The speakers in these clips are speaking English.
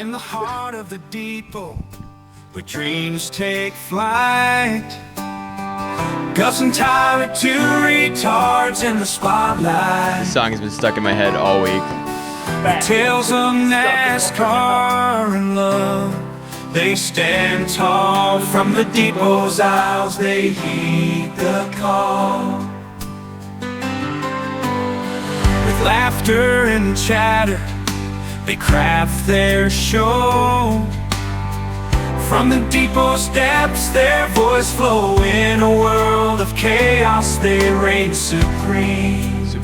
In the heart of the depot, where dreams take flight, Gus and Tyler, two retards in the spotlight. This song has been stuck in my head all week. Tales of NASCAR and love, they stand tall from the depot's aisles, they heed the call. With laughter and chatter, they craft their show. From the depot's depths, their voice flow. In a world of chaos, they reign supreme.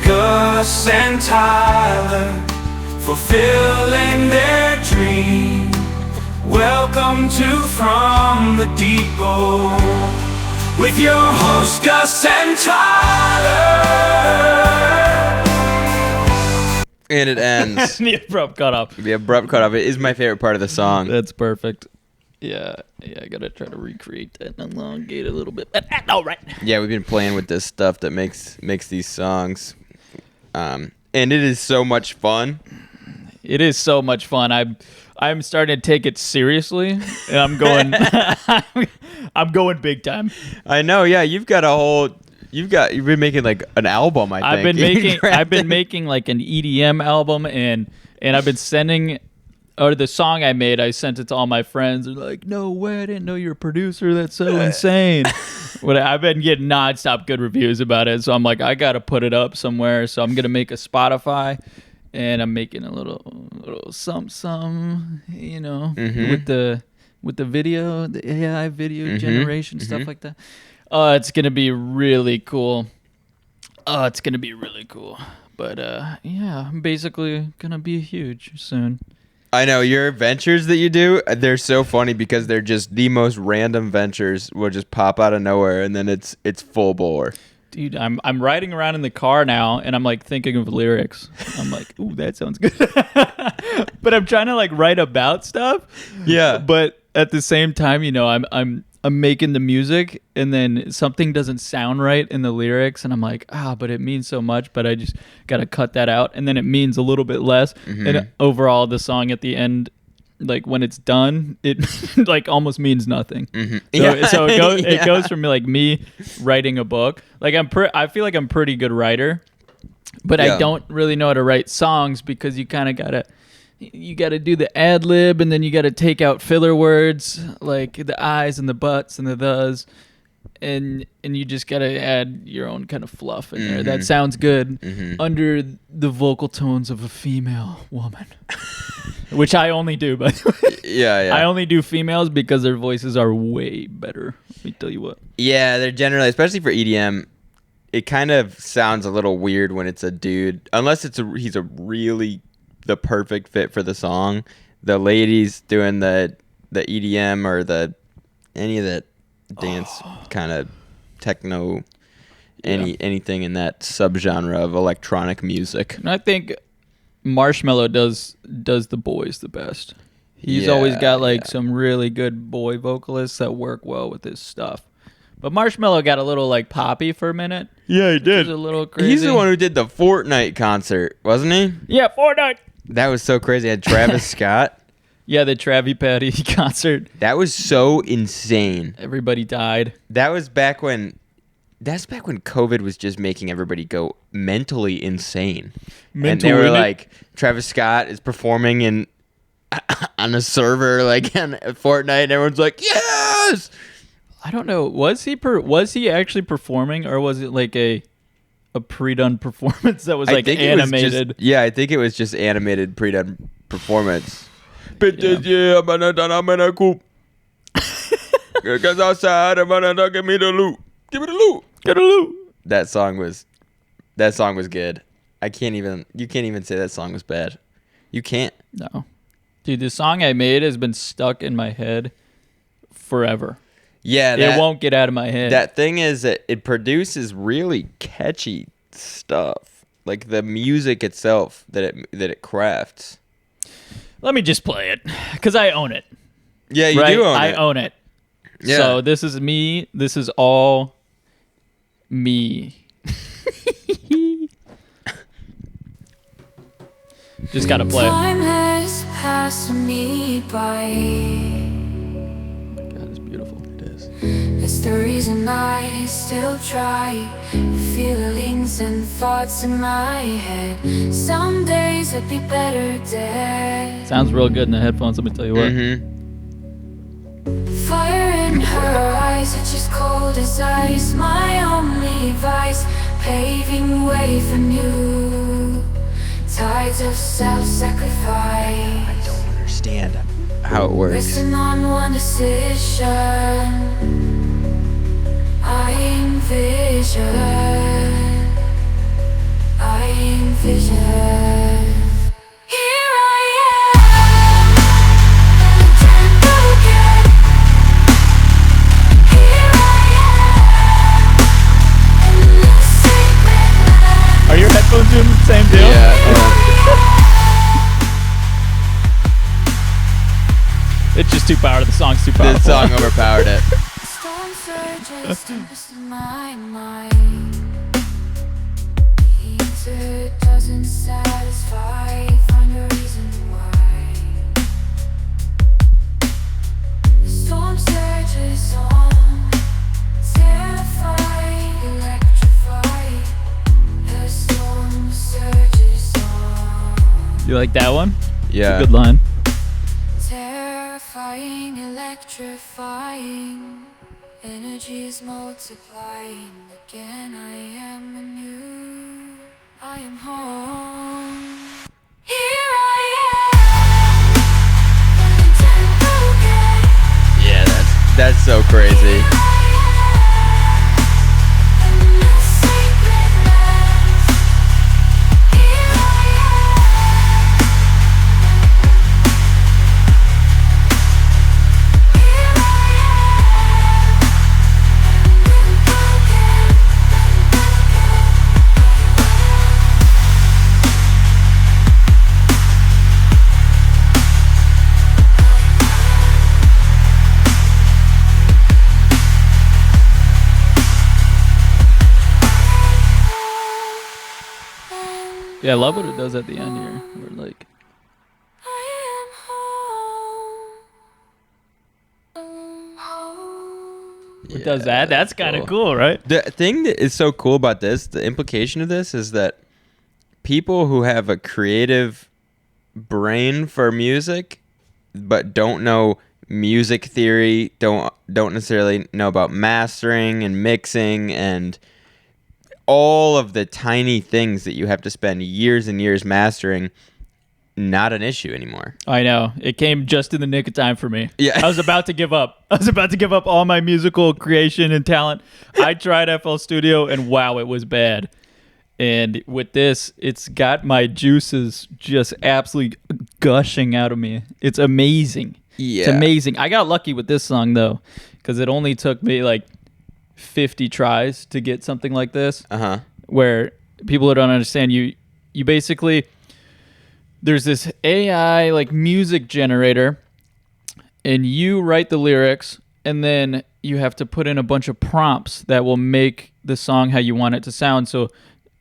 Gus and Tyler, fulfilling their dream. Welcome to From the Depot, with your host Gus and Tyler. And it ends. The abrupt cutoff. The abrupt cutoff. It is my favorite part of the song. That's perfect. Yeah, I gotta try to recreate that and elongate a little bit. All right. Yeah, we've been playing with this stuff that makes these songs, and it is so much fun. It is so much fun. I'm starting to take it seriously, and I'm going. I'm going big time. I know. Yeah, you've been making like an album. I've been making like an EDM album, and I've been sending. Or the song I made, I sent it to all my friends. They're like, "No way, I didn't know you're a producer. That's so insane." But I've been getting nonstop good reviews about it, so I'm like, I gotta put it up somewhere. So I'm gonna make a Spotify, and I'm making a little some, you know, with the video, the AI video generation stuff like that. It's gonna be really cool. But yeah, I'm basically gonna be huge soon. I know your ventures that you do, they're so funny because they're just the most random ventures will just pop out of nowhere, and then it's full bore. Dude, I'm riding around in the car now, and I'm like thinking of lyrics. I'm like, ooh, that sounds good. But I'm trying to like write about stuff. Yeah. But at the same time, you know, I'm making the music, and then something doesn't sound right in the lyrics, and I'm like, but it means so much, but I just gotta cut that out, and then it means a little bit less. And overall, the song at the end, like when it's done, it like almost means nothing. So it goes from like me writing a book. Like I feel like I'm a pretty good writer, but I don't really know how to write songs because you kind of gotta do the ad lib, and then you gotta take out filler words like the I's and the buts and the thes, and you just gotta add your own kind of fluff in there that sounds good under the vocal tones of a female woman. Which I only do, by the way. Yeah. I only do females because their voices are way better. Let me tell you what. Yeah, they're generally, especially for EDM, it kind of sounds a little weird when it's a dude, unless he's a really the perfect fit for the song. The ladies doing the EDM or any of that dance kind of techno, anything in that subgenre of electronic music. And I think Marshmello does the boys the best. He's always got like some really good boy vocalists that work well with his stuff. But Marshmello got a little like poppy for a minute. Yeah, he did. A little crazy. He's the one who did the Fortnite concert, wasn't he? Yeah, Fortnite. That was so crazy. I had Travis Scott. Yeah, the Travi Patty concert. That was so insane. Everybody died. That's back when COVID was just making everybody go mentally insane. And they were like, Travis Scott is performing on a server like on Fortnite, and everyone's like, yes! I don't know. Was he actually performing, or was it like a pre-done performance that was like animated? I think it was just animated pre-done performance. Bitches, I'm in a coupe. Cause outside, I'm gonna give me the loot. Give me the loot. Get a loot. That song was good. You can't even say that song was bad. You can't. No. Dude, the song I made has been stuck in my head forever. Yeah, it won't get out of my head. That thing is that it produces really catchy stuff, like the music itself that it crafts. Let me just play it, because I own it. Yeah, you do own it. I own it. Yeah. So this is me. This is all me. Just gotta play. Time has passed me by. God, it's beautiful. It is. It's the reason I still try. Feelings and thoughts in my head. Some days I'd be better dead. Sounds real good in the headphones. Let me tell you what. Mm-hmm. Fire in her eyes, it's just cold as ice. My only vice, paving way for new tides of self-sacrifice. I don't understand how it works. Resting on one decision, I envision. Here I am, and I can't forget. Here I am, in the secret land. Are your headphones doing the same deal? It's just too powerful. The song's too powerful. This song overpowered it. Storm surges tempest in my mind. Heater doesn't satisfy. Find a reason why. The storm surges on, terrified, electrified. The storm surges on. You like that one? Yeah. Good line. Terrifying, electrifying. Energy is multiplying. Again, I am anew. I am home. Here I am. Yeah, that's so crazy. Yeah, I love what it does at the end here. We're like, I am home. it does that. That's kind of cool, right? The thing that is so cool about this, the implication of this, is that people who have a creative brain for music but don't know music theory, don't necessarily know about mastering and mixing and all of the tiny things that you have to spend years and years mastering, not an issue anymore. I know. It came just in the nick of time for me. Yeah. I was about to give up. I was about to give up all my musical creation and talent. I tried FL Studio and wow, it was bad. And with this, it's got my juices just absolutely gushing out of me. It's amazing. Yeah. It's amazing. I got lucky with this song though, because it only took me like 50 tries to get something like this. Uh-huh. Where people who don't understand, you basically, there's this AI like music generator and you write the lyrics and then you have to put in a bunch of prompts that will make the song how you want it to sound. So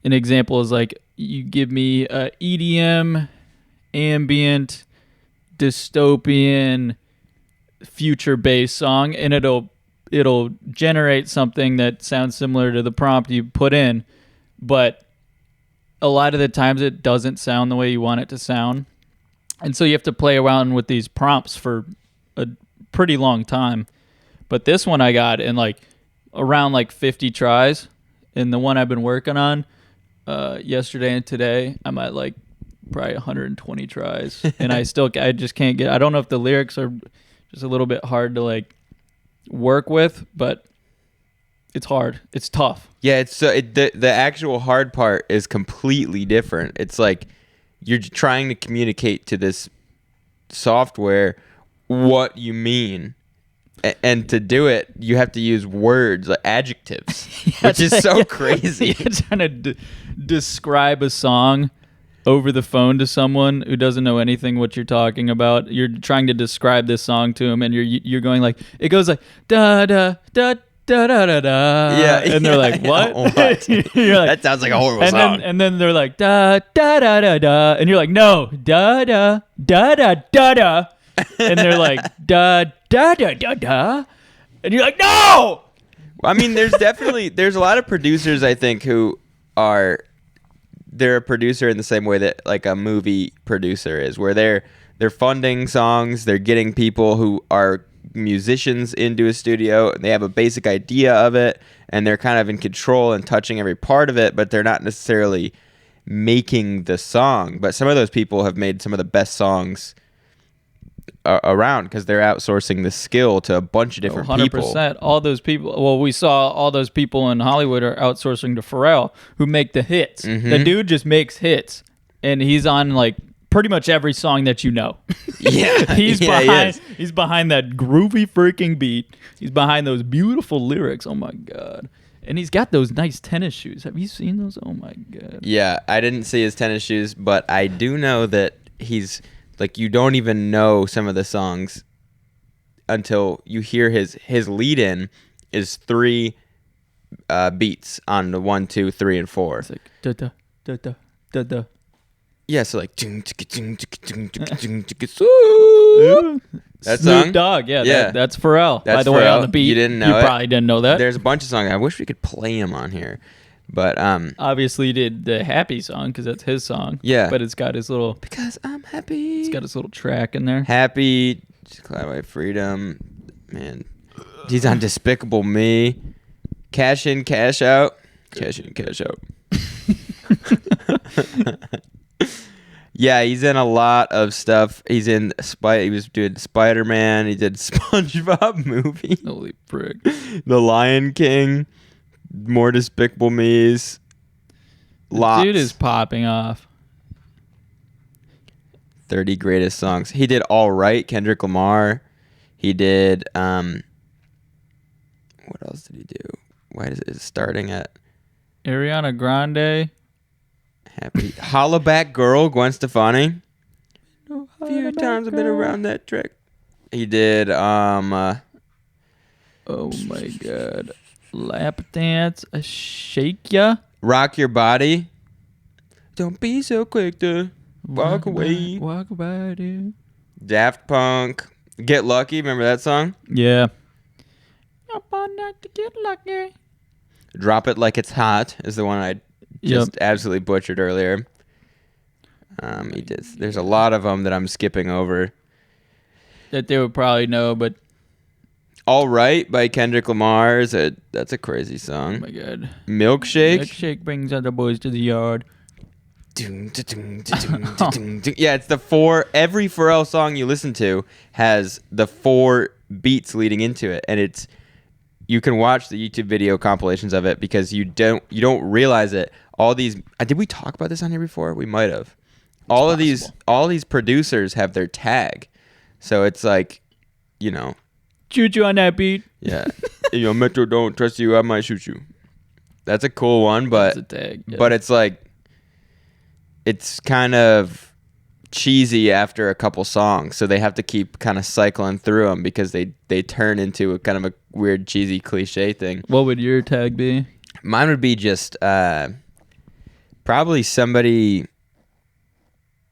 an example is like, you give me a EDM, ambient, dystopian, future-based song and it'll generate something that sounds similar to the prompt you put in, but a lot of the times it doesn't sound the way you want it to sound. And so you have to play around with these prompts for a pretty long time. But this one I got in like around like 50 tries. And the one I've been working on yesterday and today, I'm at like probably 120 tries. And I just can't get, I don't know if the lyrics are just a little bit hard to like work with, but it's hard. It's tough. Yeah, it's the actual hard part is completely different. It's like you're trying to communicate to this software what you mean. And to do it, you have to use words, like adjectives, which is so crazy. You're trying to describe a song over the phone to someone who doesn't know anything what you're talking about. You're trying to describe this song to him, and you're going like, it goes like da da da da da da da. Yeah, and they're like, what? What? You're like, That sounds like a horrible and song. then they're like da da da da da, and you're like, no, da da da da da da, and they're like da da da da da, and you're like, no. I mean, there's a lot of producers I think who they're a producer in the same way that like a movie producer is, where they're funding songs, they're getting people who are musicians into a studio, and they have a basic idea of it, and they're kind of in control and touching every part of it, but they're not necessarily making the song. But some of those people have made some of the best songs around because they're outsourcing the skill to a bunch of different 100%. people. All those people. Well, we saw all those people in Hollywood are outsourcing to Pharrell, who make the hits. Mm-hmm. The dude just makes hits, and he's on like pretty much every song that you know. Yeah, he's yeah, he behind. is. He's behind that groovy freaking beat. He's behind those beautiful lyrics. Oh my god. And he's got those nice tennis shoes. Have you seen those? Oh my god. Yeah, I didn't see his tennis shoes, but I do know that he's like, you don't even know some of the songs until you hear his lead in is 3 beats on the 1, 2, 3, and 4. It's like da da da da da da. Yeah, so like that Snoop song. Dogg, yeah, Yeah. that's Pharrell. By That's the way, on Pharrell. the beat, You didn't know it? probably didn't know that. There's a bunch of songs. I wish we could play them on here, but Obviously, he did the Happy song because that's his song. Yeah. but it's got his little, because I'm happy. it's got his little track in there. Happy, Cloud by Freedom, man. He's on Despicable Me. Cash in, cash out. Cash in, cash out. Yeah, he's in a lot of stuff. He's in he was doing Spider-Man. He did SpongeBob movie. Holy frick! The Lion King. More Despicable Me's. Lots. Dude is popping off. 30 greatest songs. He did All Right, Kendrick Lamar. He did what else did he do? Why is it starting at Ariana Grande. Happy Hollaback Girl, Gwen Stefani. A few times I've been around that track. He did Oh my god! Lap dance, a shake ya. Rock Your Body. Don't be so quick to walk away. Walk away, dude. Daft Punk. Get Lucky. Remember that song? Yeah. Up all night to get lucky. Drop It Like It's Hot is the one I just absolutely butchered earlier. He did. There's a lot of them that I'm skipping over. That they would probably know, but All Right by Kendrick Lamar that's a crazy oh song. my god. Milkshake. Milkshake brings other boys to the yard. Yeah, it's the 4. Every Pharrell song you listen to has the 4 beats leading into it, and you can watch the YouTube video compilations of it because you don't realize it. All these did we talk about this on here before? We might have. All these producers have their tag, so it's like, Choo choo on that beat. yeah, Metro don't trust you, I might shoot you. That's a cool one, but That's a tag, yeah. but it's like, it's kind of cheesy after a couple songs, so they have to keep kind of cycling through them because they turn into a kind of a weird cheesy cliche thing. What would your tag be? Mine would be just probably somebody,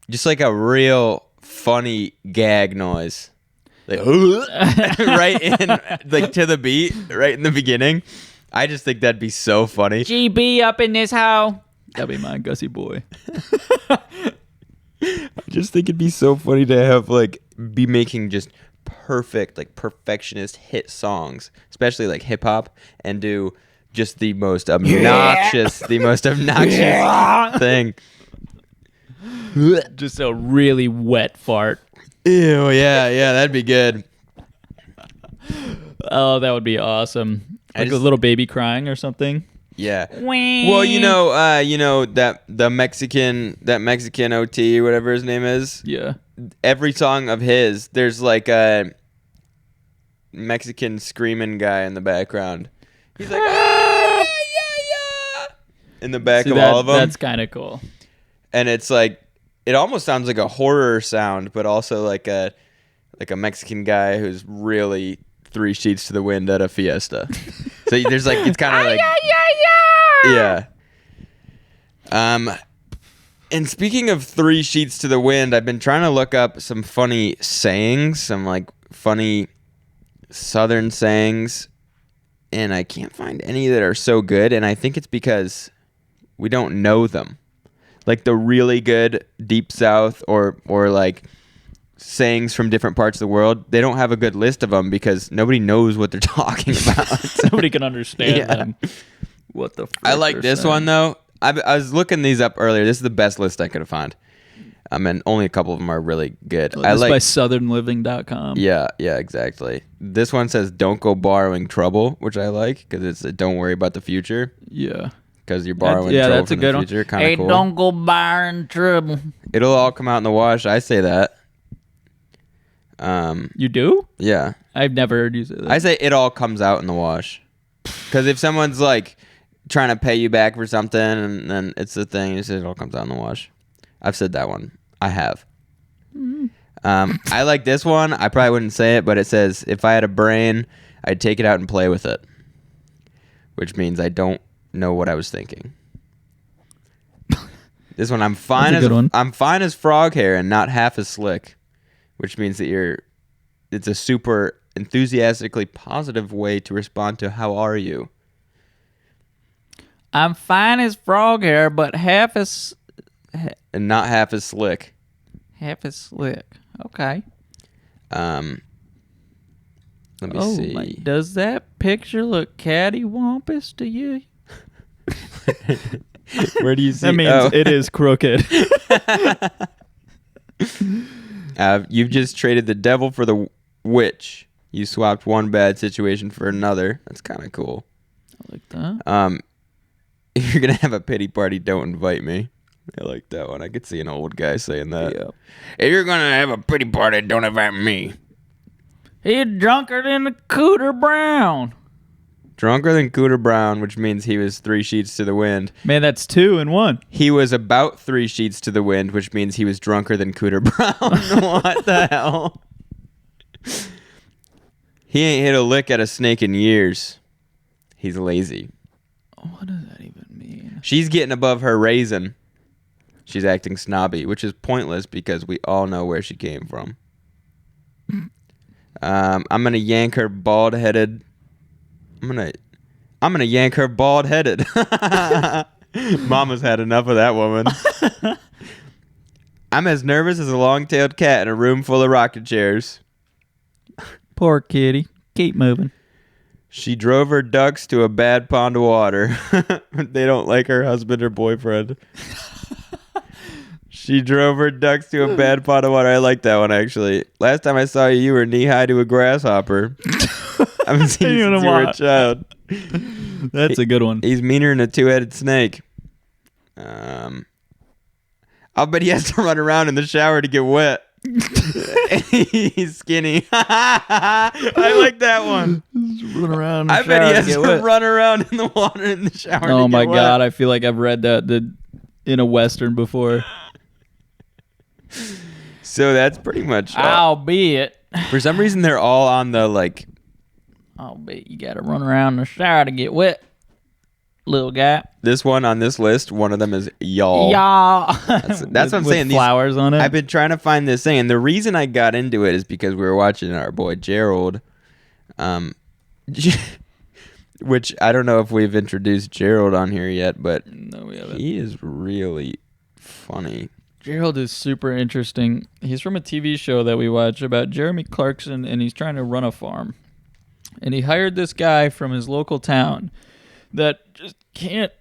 just like a real funny gag noise, like right in, like to the beat, right in the beginning. I just think that'd be so funny. GB up in this house. That'd be mine, Gussie boy. I just think it'd be so funny to have be making just perfect, perfectionist hit songs, especially like hip hop, and do just the most obnoxious, thing. Just a really wet fart. Ew, yeah, that'd be good. Oh, that would be awesome. Like a little baby crying or something. Yeah. Well, that Mexican OT, whatever his name is. Yeah. Every song of his, there's like a Mexican screaming guy in the background. He's like, yeah, in the back of all of them. That's kind of cool. And it's like, it almost sounds like a horror sound, but also like a Mexican guy who's really 3 sheets to the wind at a fiesta. So there's like it's kind of like yeah. And speaking of 3 sheets to the wind, I've been trying to look up some funny sayings, some like funny Southern sayings, and I can't find any that are so good. And I think it's because we don't know them. Like the really good Deep South or like sayings from different parts of the world, they don't have a good list of them because nobody knows what they're talking about. Nobody can understand Yeah. them. What the? I like this one though. I was looking these up earlier. This is the best list I could find. And only a couple of them are really good. This I is like. by southernliving.com. Yeah, exactly. This one says "Don't go borrowing trouble," which I like because it's a "Don't worry about the future" Yeah. because you're borrowing Yeah, trouble that's a from good the one. future. Kind Hey, of cool. don't go borrowing trouble. It'll all come out in the wash. I say that. You do? Yeah. I've never heard you say that. I say it all comes out in the wash. Because if someone's like trying to pay you back for something and then it's the thing, you say it all comes out in the wash. I've said that one. I have. I like this one. I probably wouldn't say it, but it says, if I had a brain, I'd take it out and play with it. Which means I don't know what I was thinking. This one, I'm fine That's a good one. I'm fine as frog hair and not half as slick. Which means that it's a super enthusiastically positive way to respond to how are you. I'm fine as frog hair, but half as And not half as slick. slick. Okay. Let me see. Does that picture look cattywampus to you? Where do you see That means it is crooked. You've just traded the devil for the witch. You swapped one bad situation for another. That's kind of cool. I like that. If you're gonna have a pity party, don't invite me. I like that one. I could see an old guy saying that. Yeah. If you're gonna have a pity party, don't invite me. He's drunker than a Cooter Brown. Drunker than Cooter Brown, which means he was 3 sheets to the wind. Man, that's 2 in 1. He was about 3 sheets to the wind, which means he was drunker than Cooter Brown. What the hell? He ain't hit a lick at a snake in years. He's lazy. What does that even mean? She's getting above her raisin. She's acting snobby, which is pointless because we all know where she came from. I'm gonna yank her bald-headed. I'm gonna yank her bald-headed. Mama's had enough of that woman. I'm as nervous as a long-tailed cat in a room full of rocking chairs. Poor kitty. Keep moving. She drove her ducks to a bad pond of water. They don't like her husband or boyfriend. She drove her ducks to a bad pond of water. I like that one, actually. Last time I saw you, you were knee-high to a grasshopper. I haven't seen you since you were a child. That's a good one. He's meaner than a 2-headed snake. I'll bet he has to run around in the shower to get wet. He's skinny. I like that one. Run around. I bet he has to run around in the water in the shower. Oh to my get wet. god! I feel like I've read that in a western before. So that's pretty much. Albeit, For some reason, they're all on the like. you gotta run around in the shower to get wet, little guy. This one on this list, one of them is y'all. Y'all. That's what I'm saying. With flowers on it. I've been trying to find this thing, and the reason I got into it is because we were watching our boy Gerald, which I don't know if we've introduced Gerald on here yet, but No, we haven't. he is really funny. Gerald is super interesting. He's from a TV show that we watch about Jeremy Clarkson, and he's trying to run a farm. And he hired this guy from his local town that just can't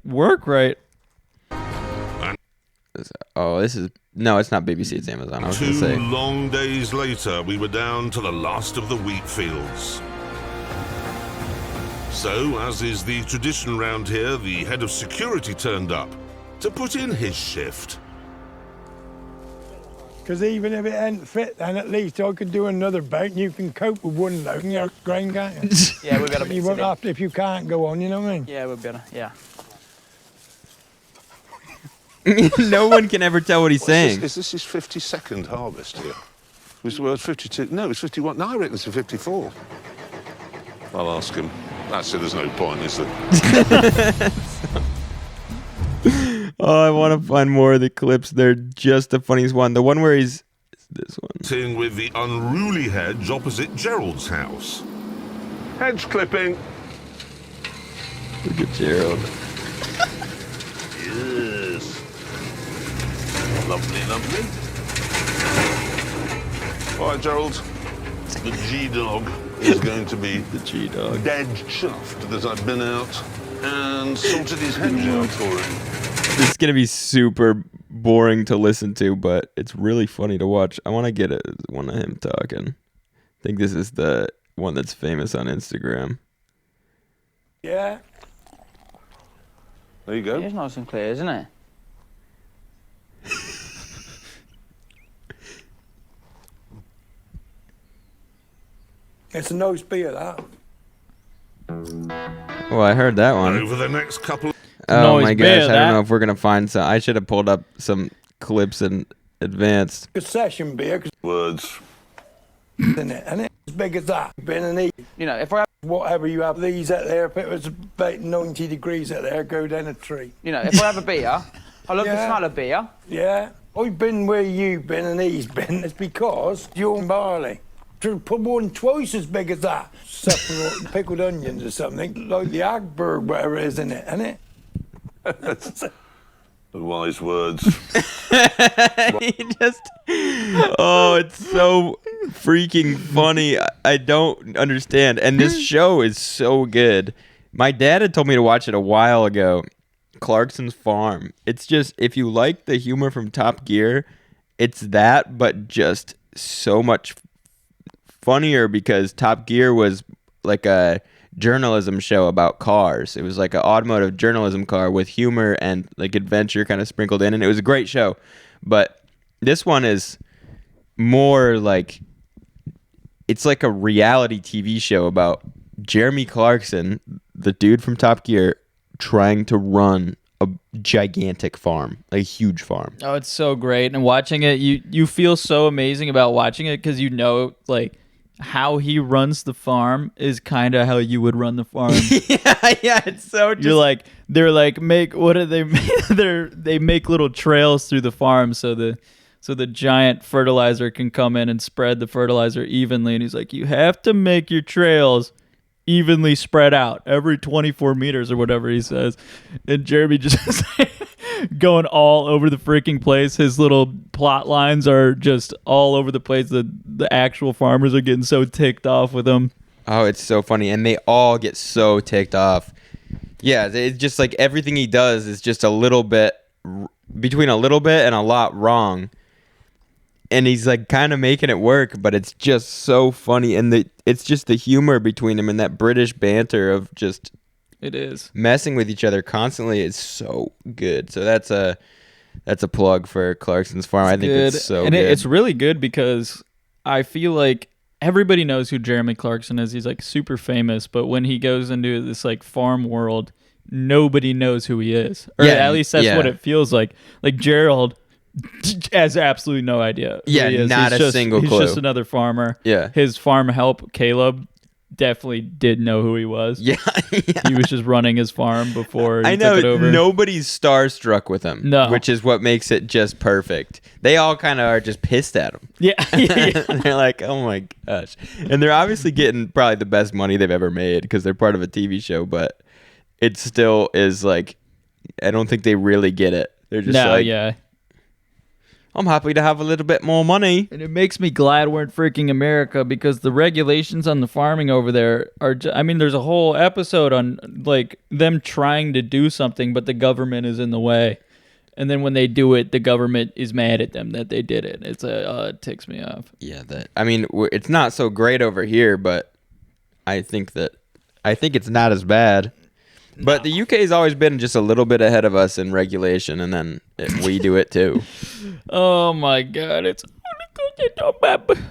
work right. This is no, it's not BBC, it's Amazon. I was gonna 2 say. long days later, we were down to the last of the wheat fields. So, as is the tradition round here, the head of security turned up to put in his shift. Because even if it ain't fit, then at least I could do another boat and you can cope with one load and your grain, can't you? Yeah, we've got to You mix won't it in. have to, if you can't go on, you know what I mean? Yeah, we're better. Yeah. No one can ever tell what he's saying. Is this his 52nd harvest here? Was the word 52? No, it's 51. No, I reckon it's a 54. I'll ask him. Actually, there's no point, is there? Oh, I want to find more of the clips. They're just the funniest one. The one where he's this one. Sitting with the unruly hedge opposite Gerald's house. Hedge clipping. Look at Gerald. Yes. Lovely, lovely. All right, Gerald. The G-Dog is going to be The G-Dog. dead chuffed that I've been out and sorted his hedge out for him. This is gonna be super boring to listen to, but it's really funny to watch. I want to get one of him talking. I think this is the one that's famous on Instagram. Yeah. There you go. It's nice and clear, isn't it? It's a nice beer, that. Oh, I heard that one. Over the next couple of Oh Noise my bear, gosh, I that. don't know if we're gonna find some. I should have pulled up some clips in advance. Good session beer, 'cause words. it's in it, and it's as big as that. Been and eat. You know, if I, Whatever you have these out there, if it was about 90 degrees out there, go down a tree. if I have a beer, I love the Yeah. smell of beer. Yeah. I've been where you've been and he's been. It's because you're barley. To put one twice as big as that. Separate pickled onions or something, like the Agberg, whatever it is in it, isn't it? The wise words. He just, oh, it's so freaking funny. I don't understand. And this show is so good. My dad had told me to watch it a while ago. Clarkson's Farm. It's just, if you like the humor from Top Gear, it's that, but just so much funnier because Top Gear was like a journalism show about cars. It was like an automotive journalism car with humor and like adventure kind of sprinkled in, and it was a great show. But this one is more like, it's like a reality TV show about Jeremy Clarkson, the dude from Top Gear, trying to run a gigantic farm, a huge farm. Oh, it's so great. And watching it, you feel so amazing about watching it because you know, like, how he runs the farm is kind of how you would run the farm. Yeah, it's so just, You're like, they're like, what do they make? They make little trails through the farm so the giant fertilizer can come in and spread the fertilizer evenly. And he's like, you have to make your trails evenly spread out every 24 meters or whatever he says. And Jeremy just going all over the freaking place. His little plot lines are just all over the place. The actual farmers are getting so ticked off with him. oh, it's so funny. And they all get so ticked off. Yeah, it's just like everything he does is just a little bit, between a little bit and a lot wrong. And he's like kind of making it work, but it's just so funny. And it's just the humor between them and that British banter of just It is. messing with each other constantly is so good. So that's a plug for Clarkson's Farm. I think it's so and good. it's really good because I feel like everybody knows who Jeremy Clarkson is. He's like super famous, but when he goes into this like farm world, nobody knows who he is. Or Yeah, at least that's yeah. what it feels like. Like Gerald has absolutely no idea who Yeah, he is. not He's a just, single he's clue. just another farmer. Yeah. His farm help, Caleb, definitely did know who he was. yeah, He was just running his farm before he I know took it over. nobody's starstruck with him. No. Which is what makes it just perfect. They all kind of are just pissed at him. Yeah. They're like, oh my gosh. And they're obviously getting probably the best money they've ever made because they're part of a TV show, but it still is like, I don't think they really get it. They're just No, like, yeah. I'm happy to have a little bit more money. And it makes me glad we're in freaking America because the regulations on the farming over there are, I mean, there's a whole episode on like them trying to do something, but the government is in the way. And then when they do it, the government is mad at them that they did it. It ticks me off. Yeah, I mean, it's not so great over here, but I think it's not as bad. But the UK has always been just a little bit ahead of us in regulation, and then we do it too. Oh my God.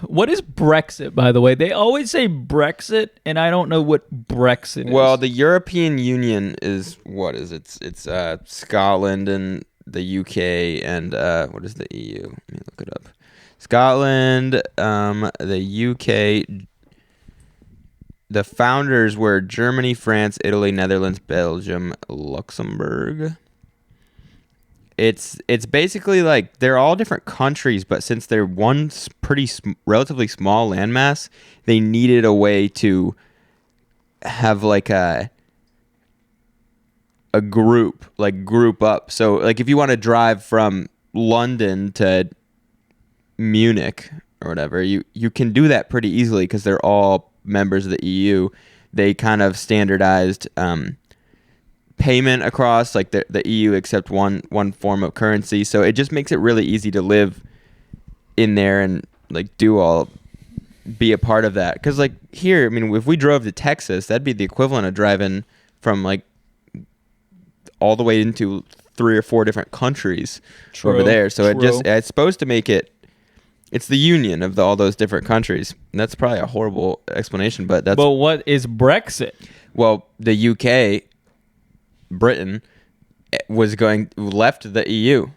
What is Brexit, by the way? They always say Brexit, and I don't know what Brexit is. Well, the European Union is what is it? It's Scotland and the UK and what is the EU? Let me look it up. Scotland, the UK, the founders were Germany, France, Italy, Netherlands, Belgium, Luxembourg. It's basically like they're all different countries, but since they're one relatively small landmass, they needed a way to have like a group up. So like if you want to drive from London to Munich or whatever, you can do that pretty easily because they're all members of the EU. They kind of standardized payment across like the EU except one form of currency, so it just makes it really easy to live in there and like be a part of that. Because like here, I mean, if we drove to Texas, that'd be the equivalent of driving from like all the way into 3 or 4 different countries over there. So it's supposed to make it's the union of all those different countries. And that's probably a horrible explanation, but that's... But what is Brexit? Well, the UK, Britain, left the EU.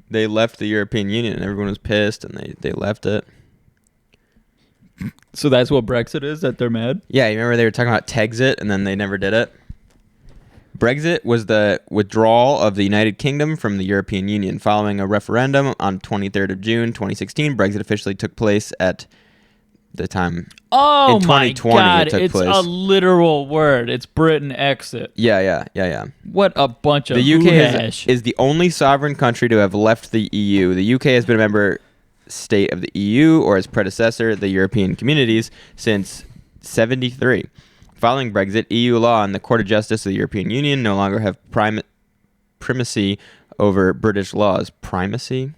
They left the European Union, and everyone was pissed, and they left it. So that's what Brexit is, that they're mad? Yeah, you remember they were talking about Texit, and then they never did it? Brexit was the withdrawal of the United Kingdom from the European Union. Following a referendum on 23rd of June 2016, Brexit officially took place at the time. Oh in 2020 my God, it took it's place. a literal word. It's Britain exit. Yeah. What a bunch of The UK hoo-hash. is the only sovereign country to have left the EU. The UK has been a member state of the EU or its predecessor, the European Communities, since 1973. Following Brexit, EU law and the Court of Justice of the European Union no longer have primacy over British laws. Primacy?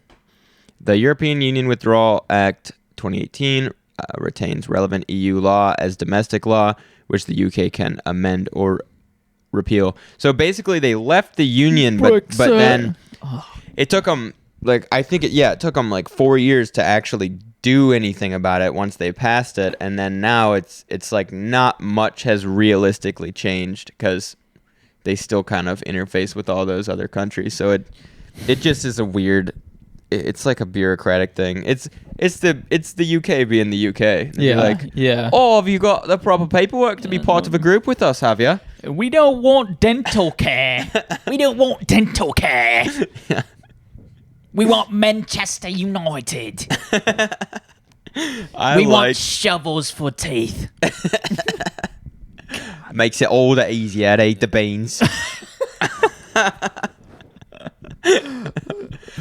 The European Union Withdrawal Act 2018 retains relevant EU law as domestic law, which the UK can amend or repeal. So basically, they left the union, but then it took them it took them like 4 years to actually do anything about it once they passed it, and then now it's like not much has realistically changed because they still kind of interface with all those other countries. So it just is a weird. It's like a bureaucratic thing. It's the UK being the UK. They'd be like, yeah. Oh, have you got the proper paperwork to be part of a group with us? Have you? We don't want dental care. We don't want dental care. Yeah. We want Manchester United. We want shovels for teeth. Makes it all that easier to eat the beans.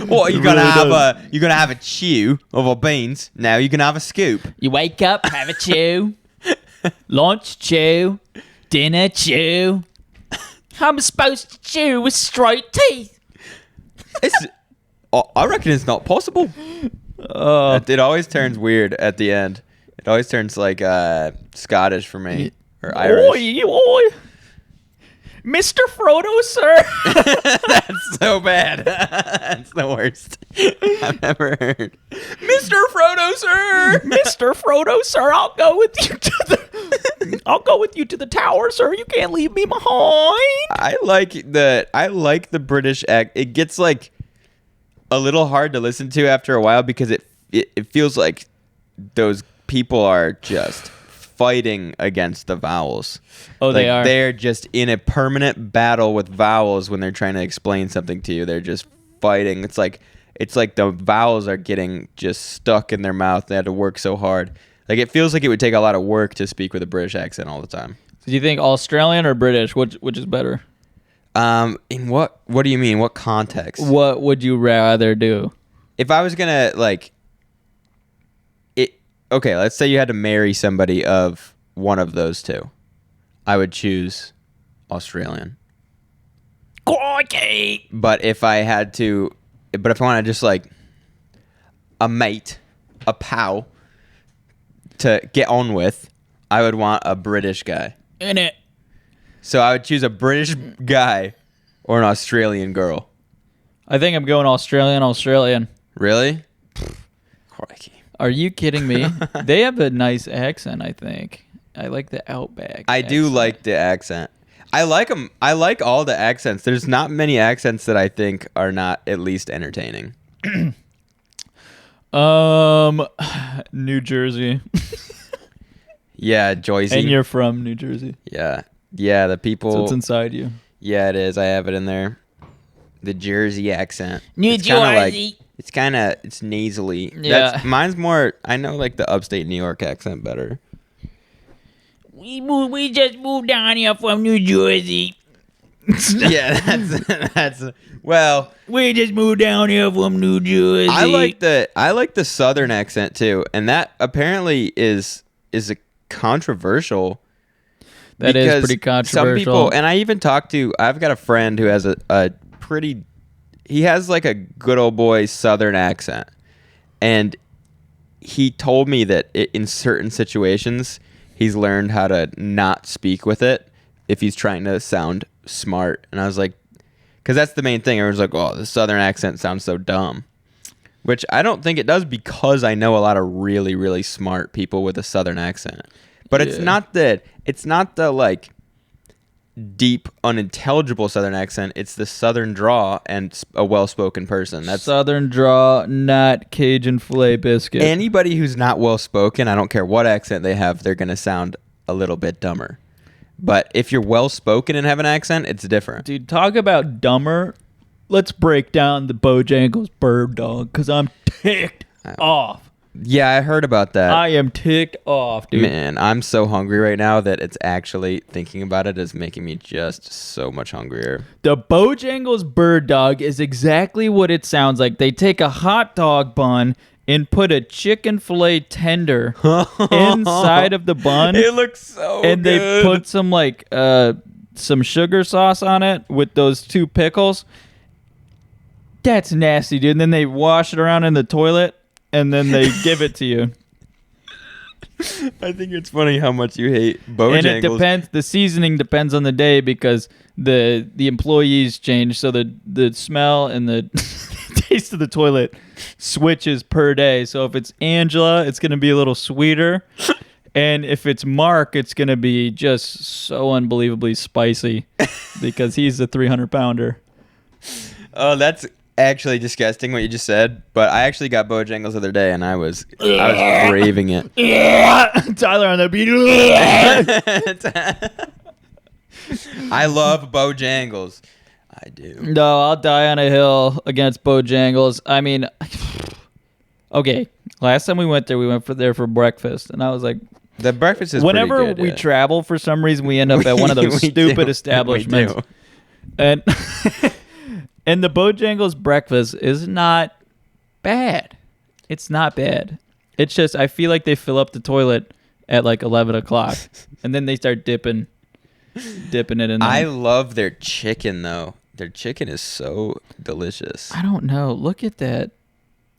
What, you're gonna have a chew of our beans? No, you're gonna have a scoop. You wake up, have a chew. Lunch, chew. Dinner, chew. I'm supposed to chew with straight teeth. I reckon it's not possible. It always turns weird at the end. It always turns like Scottish for me or Irish. Oi. Mr. Frodo, sir. That's so bad. That's the worst I've ever heard. Mr. Frodo, sir. Mr. Frodo, sir. I'll go with you to the tower, sir. You can't leave me behind. I like the British act. It gets like a little hard to listen to after a while because it feels like those people are just fighting against the vowels. Oh, like, they are. They're just in a permanent battle with vowels when they're trying to explain something to you. They're just fighting. It's like the vowels are getting just stuck in their mouth. They had to work so hard. Like it feels like it would take a lot of work to speak with a British accent all the time. Do you think Australian or British? Which is better? In what do you mean? What context? What would you rather do? If I was gonna okay, let's say you had to marry somebody of one of those two. I would choose Australian. Crikey! But if I wanted just like a mate, a pal to get on with, I would want a British guy. Innit? So I would choose a British guy or an Australian girl. I think I'm going Australian. Really? Crikey. Are you kidding me? They have a nice accent, I think. I like the Outback. I do like the accent. I like them. I like all the accents. There's not many accents that I think are not at least entertaining. New Jersey. Yeah, Joycey. And you're from New Jersey. Yeah. Yeah, the people. So it's inside you. Yeah, it is. I have it in there. The Jersey accent. New It's kinda Jersey. it's nasally. Yeah. Mine's more, I know like the upstate New York accent better. We just moved down here from New Jersey. Yeah, that's well, We just moved down here from New Jersey. I like the southern accent too, and that apparently is a controversial. That is because pretty controversial. Some people, and I even talked to, I've got a friend who has a pretty, he has like a good old boy southern accent, and he told me that in certain situations he's learned how to not speak with it if he's trying to sound smart. And I was like, because that's the main thing. Everyone's like, oh, the southern accent sounds so dumb, which I don't think it does, because I know a lot of really, really smart people with a southern accent. But it's not the like deep, unintelligible southern accent. It's the southern draw and a well-spoken person. That's Southern draw, not Cajun filet biscuit. anybody who's not well-spoken. I don't care what accent they have, they're gonna sound a little bit dumber. But if you're well-spoken and have an accent, it's different. Dude, talk about dumber. Let's break down the Bojangles bird dog, because I'm ticked off. Yeah, I heard about that. I am ticked off, dude. Man, I'm so hungry right now that it's actually, thinking about it is making me just so much hungrier. The Bojangles bird dog is exactly what it sounds like. They take a hot dog bun and put a chicken filet tender inside of the bun. It looks so and good. they put some like some sugar sauce on it with those 2 pickles. That's nasty, dude. And then they wash it around in the toilet and then they give it to you. I think it's funny how much you hate Bojangles. And it depends. The seasoning depends on the day, because the employees change, so the smell and the taste of the toilet switches per day. So if it's Angela, it's gonna be a little sweeter, and if it's Mark, it's gonna be just so unbelievably spicy, because he's a 300-pounder. Oh, that's actually disgusting what you just said. But I actually got Bojangles the other day, and I was craving it. Tyler on the beat. I love Bojangles. I do. No, I'll die on a hill against Bojangles. I mean, okay. Last time we went there, we went there for breakfast, and I was like, The breakfast is whenever pretty good, we yeah. travel, for some reason, we end up at one of those We stupid do. establishments. We do. And and the Bojangles breakfast is not bad. It's not bad. It's just, I feel like they fill up the toilet at like 11 o'clock, and then they start dipping it in there. I love their chicken, though. Their chicken is so delicious. I don't know. Look at that.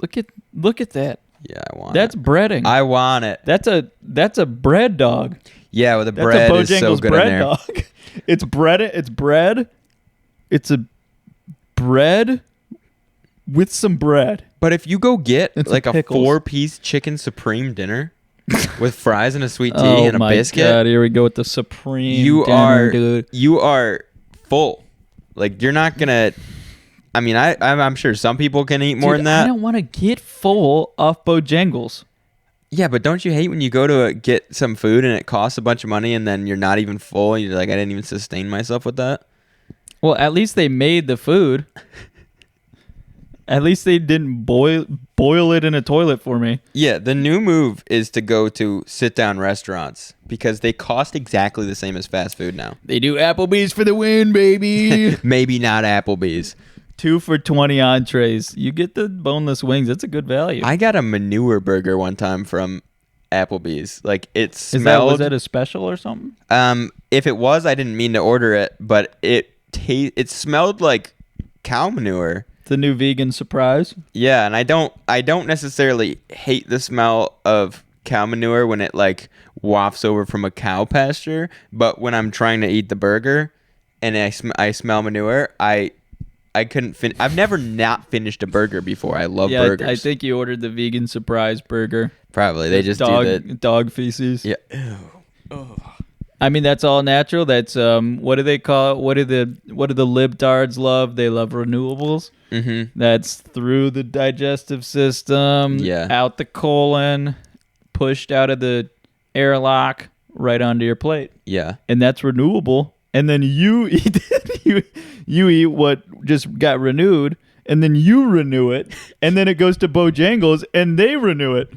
Look at that. Yeah, I want That's it. breading. I want it. That's a bread dog. Yeah, well, the That's bread a is so Bojangles good bread in there. dog. It's bread. It's bread. It's a bread with some bread. But if you go get And some like a pickles. 4-piece chicken supreme dinner with fries and a sweet tea Oh and a my biscuit, God! Here we go with the supreme. you dinner, dude. are full. Like, you're not gonna. I mean, I'm sure some people can eat more Dude, than that. I don't want to get full off Bojangles. Yeah, but don't you hate when you go to get some food and it costs a bunch of money and then you're not even full? And you're like, I didn't even sustain myself with that. Well, at least they made the food. At least they didn't boil it in a toilet for me. Yeah, the new move is to go to sit-down restaurants because they cost exactly the same as fast food now. They do Applebee's for the win, baby. Maybe not Applebee's. 2 for $20 entrees. You get the boneless wings. That's a good value. I got a manure burger one time from Applebee's. Like, it smelled. Was that a special or something? If it was, I didn't mean to order it, but it smelled like cow manure. The new vegan surprise. Yeah, and I don't necessarily hate the smell of cow manure when it like wafts over from a cow pasture, but when I'm trying to eat the burger and I smell manure, I couldn't I've never not finished a burger before. I love burgers. I think you ordered the vegan surprise burger. Probably they just dog, do that. dog feces. Yeah. I mean, that's all natural. That's what do they call it? What do the libtards love? They love renewables. Mm-hmm. That's through the digestive system. Yeah. Out the colon, pushed out of the airlock right onto your plate. Yeah. And that's renewable. And then you eat you eat what just got renewed, and then you renew it, and then it goes to Bojangles and they renew it.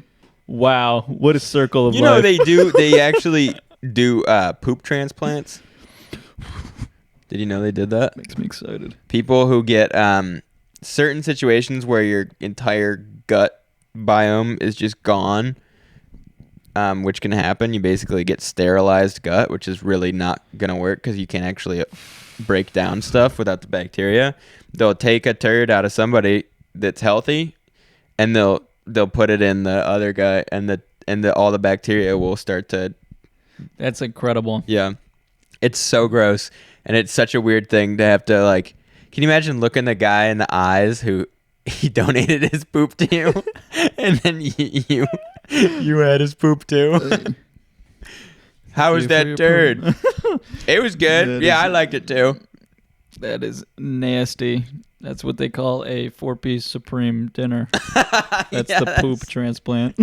Wow, what a circle of You life. know they actually do poop transplants. Did you know they did that? Makes me excited. People who get certain situations where your entire gut biome is just gone, which can happen. You basically get sterilized gut, which is really not going to work because you can't actually break down stuff without the bacteria. They'll take a turd out of somebody that's healthy, and they'll put it in the other guy, and all the bacteria will start to. That's incredible. Yeah, it's so gross, and it's such a weird thing to have to like. Can you imagine looking the guy in the eyes who he donated his poop to you, and then you had his poop too? How was that turd? It was good. Yeah, I liked it too. That is nasty. That's what they call a 4-piece Supreme dinner. That's the poop transplant.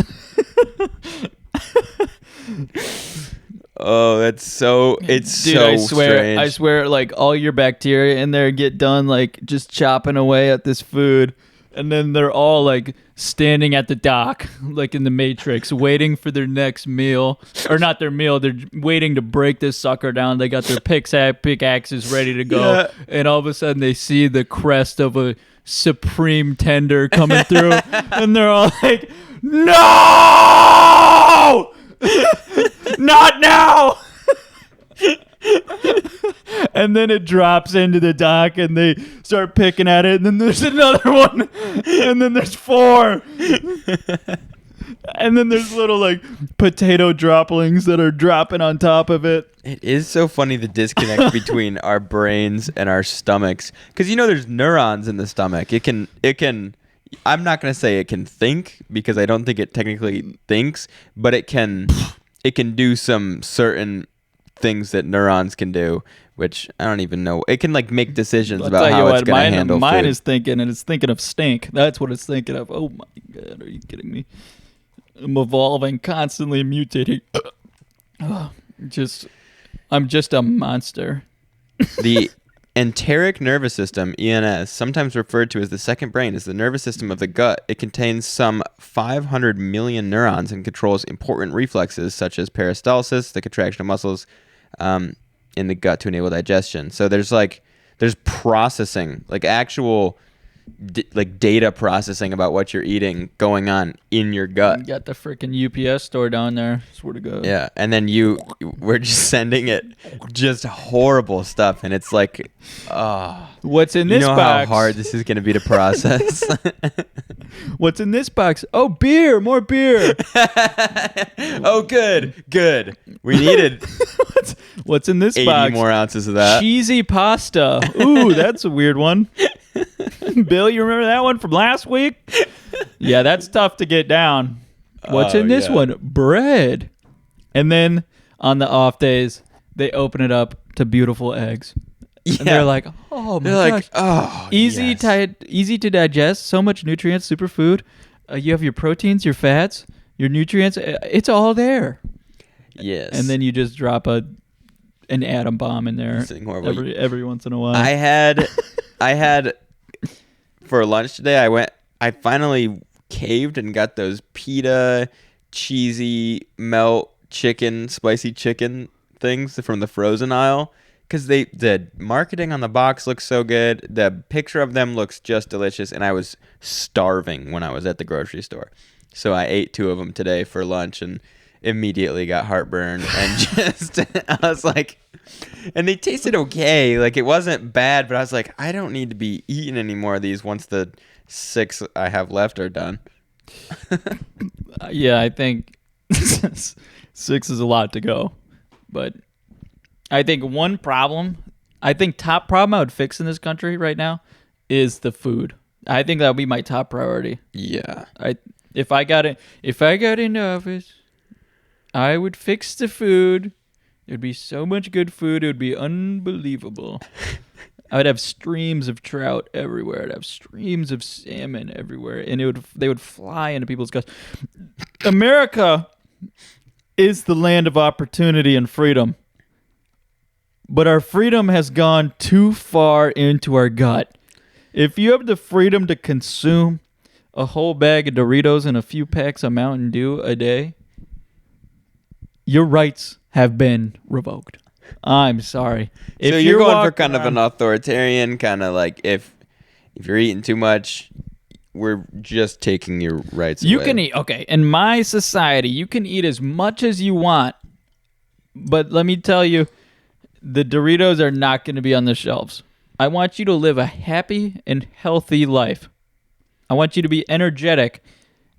Oh, it's so Dude, so strange. I swear, like all your bacteria in there get done like just chopping away at this food, and then they're all like standing at the dock, like in the Matrix, waiting for their next meal, or not their meal. They're waiting to break this sucker down. They got their pickaxes ready to go, and all of a sudden they see the crest of a Supreme tender coming through, and they're all like, "No!" Not now. And then it drops into the dock and they start picking at it, and then there's another one, and then there's 4, and then there's little like potato droplings that are dropping on top of it. It is so funny, the disconnect between our brains and our stomachs, because there's neurons in the stomach. It can I'm not going to say it can think, because I don't think it technically thinks, but it can do some certain things that neurons can do, which I don't even know. It can like make decisions I'll about tell you how what, it's going to handle mine food. is thinking, and it's thinking of stink. That's what it's thinking of. Oh my God, are you kidding me? I'm evolving, constantly mutating. I'm just a monster. The enteric nervous system, ENS, sometimes referred to as the second brain, is the nervous system of the gut. It contains some 500 million neurons and controls important reflexes such as peristalsis, the contraction of muscles in the gut to enable digestion. So there's processing, like actual data processing about what you're eating going on in your gut. You got the freaking UPS store down there. Swear to God. Yeah, and then we're just sending it just horrible stuff, and it's like, What's in this you know box? how hard this is going to be to process. What's in this box? Oh, beer, more beer. Oh, good. We needed What's in this 80 box? more ounces of that. Cheesy pasta. Ooh, that's a weird one. Bill, you remember that one from last week? Yeah, that's tough to get down. What's in this one? Bread. And then on the off days, they open it up to beautiful eggs. Yeah. And they're like, oh my They're gosh. like, oh, Easy yes. easy to digest, so much nutrients, superfood. You have your proteins, your fats, your nutrients. It's all there. Yes. And then you just drop an atom bomb in there Horrible. every once in a while. I had for lunch today. I finally caved and got those pita cheesy melt chicken, spicy chicken things from the frozen aisle, because the marketing on the box looks so good. The picture of them looks just delicious, and I was starving when I was at the grocery store, so I ate 2 of them today for lunch and immediately got heartburn and just I was like, and they tasted okay, like it wasn't bad, but I was like, I don't need to be eating any more of these once the 6 I have left are done. Yeah, I think 6 is a lot to go. But I think top problem I would fix in this country right now is the food. I think that would be my top priority. Yeah. If I got into office, I would fix the food. There'd be so much good food. It would be unbelievable. I would have streams of trout everywhere. I'd have streams of salmon everywhere, and they would fly into people's guts. America is the land of opportunity and freedom. But our freedom has gone too far into our gut. If you have the freedom to consume a whole bag of Doritos and a few packs of Mountain Dew a day, your rights have been revoked. I'm sorry. If So you're going for walking kind of an around- authoritarian kind of like if you're eating too much, we're just taking your rights You away. can eat, okay, in my society, you can eat as much as you want. But let me tell you, the Doritos are not going to be on the shelves. I want you to live a happy and healthy life. I want you to be energetic.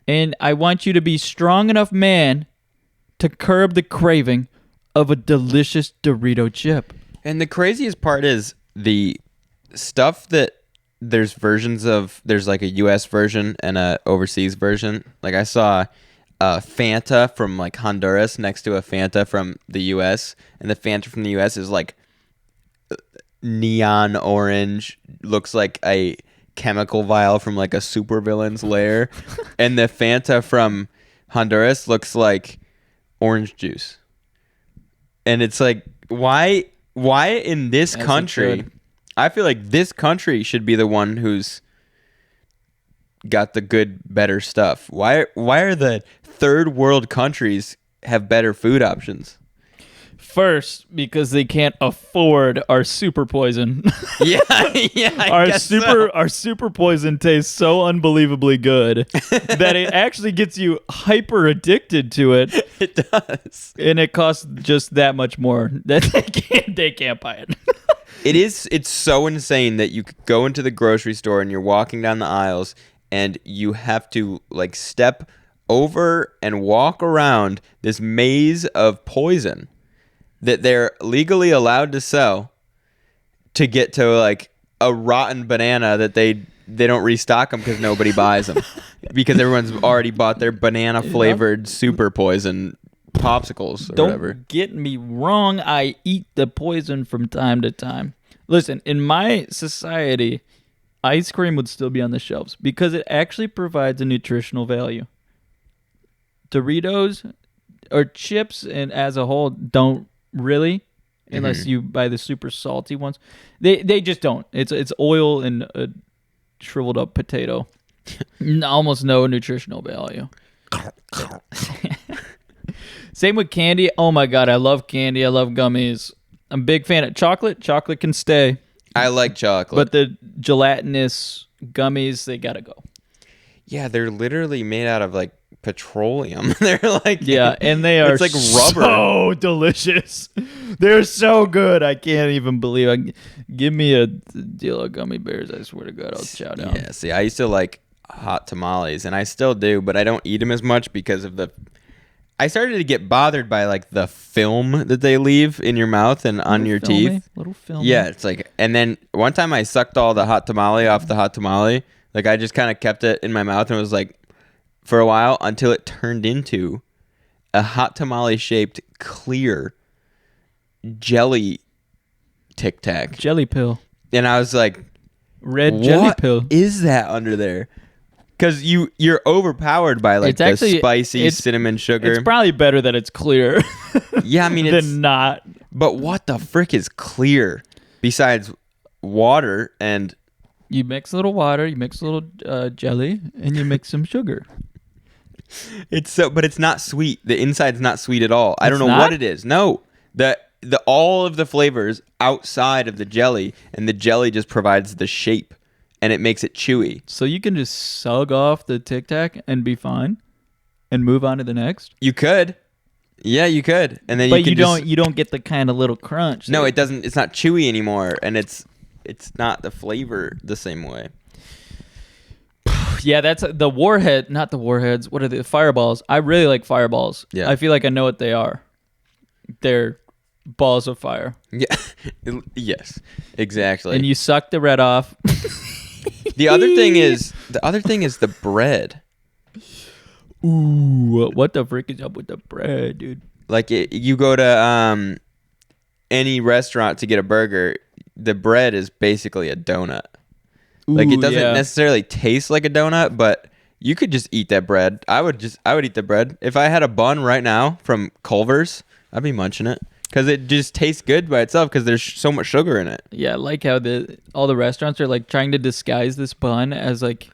And I want you to be strong enough man to curb the craving of a delicious Dorito chip. And the craziest part is the stuff that there's versions of. There's like a U.S. version and a overseas version. Like I saw a Fanta from like Honduras next to a Fanta from the U.S. and the Fanta from the U.S. is like neon orange, looks like a chemical vial from like a supervillain's lair, and the Fanta from Honduras looks like orange juice. And it's like, why in this As it country? should. I feel like this country should be the one who's got the good, better stuff. Why are the third world countries have better food options? First, because they can't afford our super poison. Yeah, yeah. Our super poison tastes so unbelievably good that it actually gets you hyper addicted to it, It does. and it costs just that much more that they can't buy it. It's so insane that you could go into the grocery store and you're walking down the aisles and you have to like step over and walk around this maze of poison that they're legally allowed to sell to get to like a rotten banana that they don't restock them because nobody buys them because everyone's already bought their banana flavored super poison popsicles or Don't whatever. get me wrong, I eat the poison from time to time. Listen, in my society, ice cream would still be on the shelves because it actually provides a nutritional value. Doritos or chips and as a whole don't really, unless you buy the super salty ones. They just don't. It's oil and a shriveled up potato. Almost no nutritional value. Same with candy. Oh my god, I love candy. I love gummies. I'm a big fan of chocolate. Chocolate can stay, I like chocolate. but the gelatinous gummies, they gotta go. Yeah, they're literally made out of like petroleum. They're like Yeah, and they are It's like rubber. so delicious. They're so good. I can't even believe it. Give me a deal of gummy bears. I swear to God, I'll chow down. Yeah, see, I used to like hot tamales, and I still do, but I don't eat them as much because of the. I started to get bothered by like the film that they leave in your mouth and on your teeth. Little film. Yeah, it's like, and then one time I sucked all the hot tamale off the hot tamale. Like I just kind of kept it in my mouth and it was like for a while until it turned into a hot tamale shaped clear jelly Tic Tac. Jelly pill. And I was like, Red jelly what pill. is that under there? Because you're overpowered by like It's the actually- spicy it's- cinnamon sugar. It's probably better that it's clear Yeah, I mean it's. than not. But what the frick is clear besides water and You mix a little water, you mix a little jelly, and you mix some sugar. it's so? But it's not sweet. The inside's not sweet at all. I don't It's know not? what it is. No, the all of the flavors outside of the jelly, and the jelly just provides the shape, and it makes it chewy. So you can just sug off the Tic Tac and be fine, and move on to the next. You could, yeah, you could, and then But you you could don't. You don't get the kind of little crunch. No, that- it doesn't. It's not chewy anymore, and it's not the flavor the same way. Yeah, that's the warhead. Not the warheads. What are the fireballs? I really like fireballs. Yeah. I feel like I know what they are. They're balls of fire, Yeah, yes, exactly. and you suck the red off. the other thing is the bread. Ooh, what the frick is up with the bread, dude? Like you go to any restaurant to get a burger, the bread is basically a donut. Like it Ooh, doesn't yeah. necessarily taste like a donut, but you could just eat that bread. I would eat the bread. If I had a bun right now from Culver's, I'd be munching it because it just tastes good by itself because there's so much sugar in it. Yeah, I like how all the restaurants are like trying to disguise this bun as like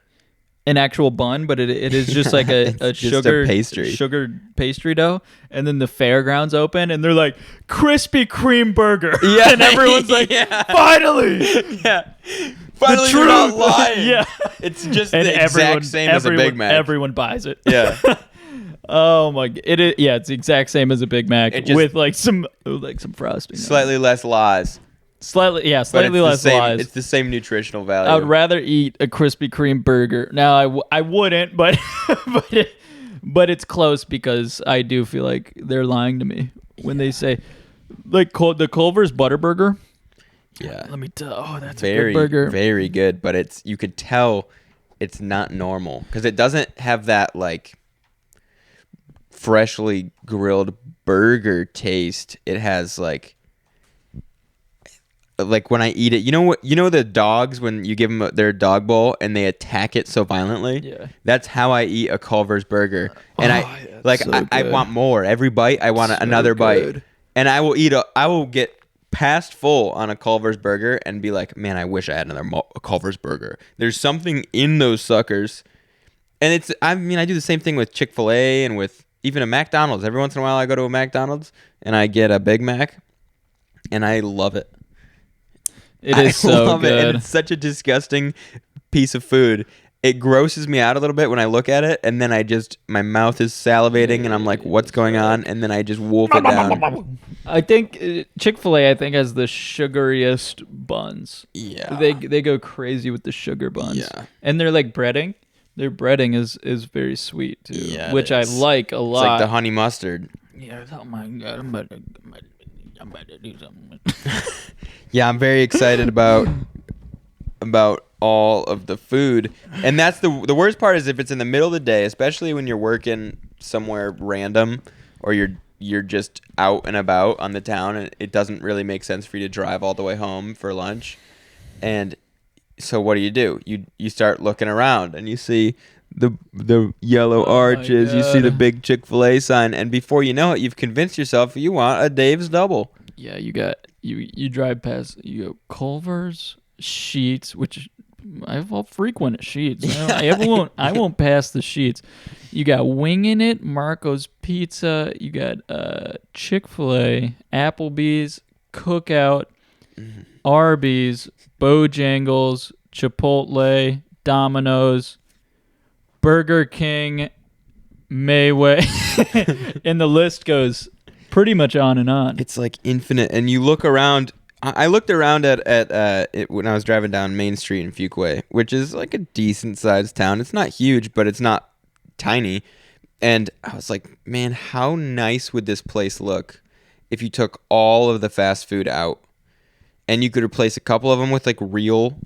an actual bun, but it is just like a It's just sugar a pastry. sugar pastry dough. And then the fairgrounds open and they're like Krispy Kreme burger. Yeah, And everyone's like, yeah. finally. Yeah. Finally, truth. you're not lying. Yeah. It's just And the exact same as a Big Mac. Everyone buys it. Yeah. Oh my! It's the exact same as a Big Mac It just- with like some frosting. on it. Slightly less lies. slightly But less it's the same, lies. It's the same nutritional value. I would rather eat a Krispy Kreme burger. Now I wouldn't, but but it's close because I do feel like they're lying to me when they say like the Culver's Butter Burger. Yeah. Let me tell. Oh, that's Very, a good burger. very good. But you could tell it's not normal because it doesn't have that like freshly grilled burger taste. It has like when I eat it, you know what? You know the dogs when you give them their dog bowl and they attack it so violently. Yeah. That's how I eat a Culver's burger, and I good. want more. Every bite, I want another good. bite, and I will get past full on a Culver's burger and be like, man, I wish I had another Culver's burger. There's something in those suckers, and I do the same thing with Chick-fil-A and with even a McDonald's. Every once in a while, I go to a McDonald's and I get a Big Mac, and I love it. It is so love it, good. and it's such a disgusting piece of food. It grosses me out a little bit when I look at it, and then my mouth is salivating, and I'm like, what's going on? And then I just wolf it down. I think Chick-fil-A has the sugariest buns. Yeah. They go crazy with the sugar buns. Yeah. And they're like breading. Their breading is very sweet too, Yeah, it which I is. like a It's lot. like the honey mustard. Yeah, oh my god, I'm about to do something. Yeah, I'm very excited about all of the food. And that's the worst part is if it's in the middle of the day, especially when you're working somewhere random or you're just out and about on the town and it doesn't really make sense for you to drive all the way home for lunch. And so what do? You start looking around and you see the yellow arches, you see the God. big Chick-fil-A sign, and before you know it, you've convinced yourself you want a Dave's Double. Yeah, you drive past, you go Culver's, Sheets, which I'll frequent at Sheets. I won't pass the Sheets. You got Winging It, Marco's Pizza. You got Chick-fil-A, Applebee's, Cookout, Arby's, Bojangles, Chipotle, Domino's, Burger King, Mayway, and the list goes pretty much on and on. It's like infinite, and you look around. I looked around at it when I was driving down Main Street in Fuquay, which is like a decent sized town. It's not huge, but it's not tiny. And I was like, man, how nice would this place look if you took all of the fast food out and you could replace a couple of them with like real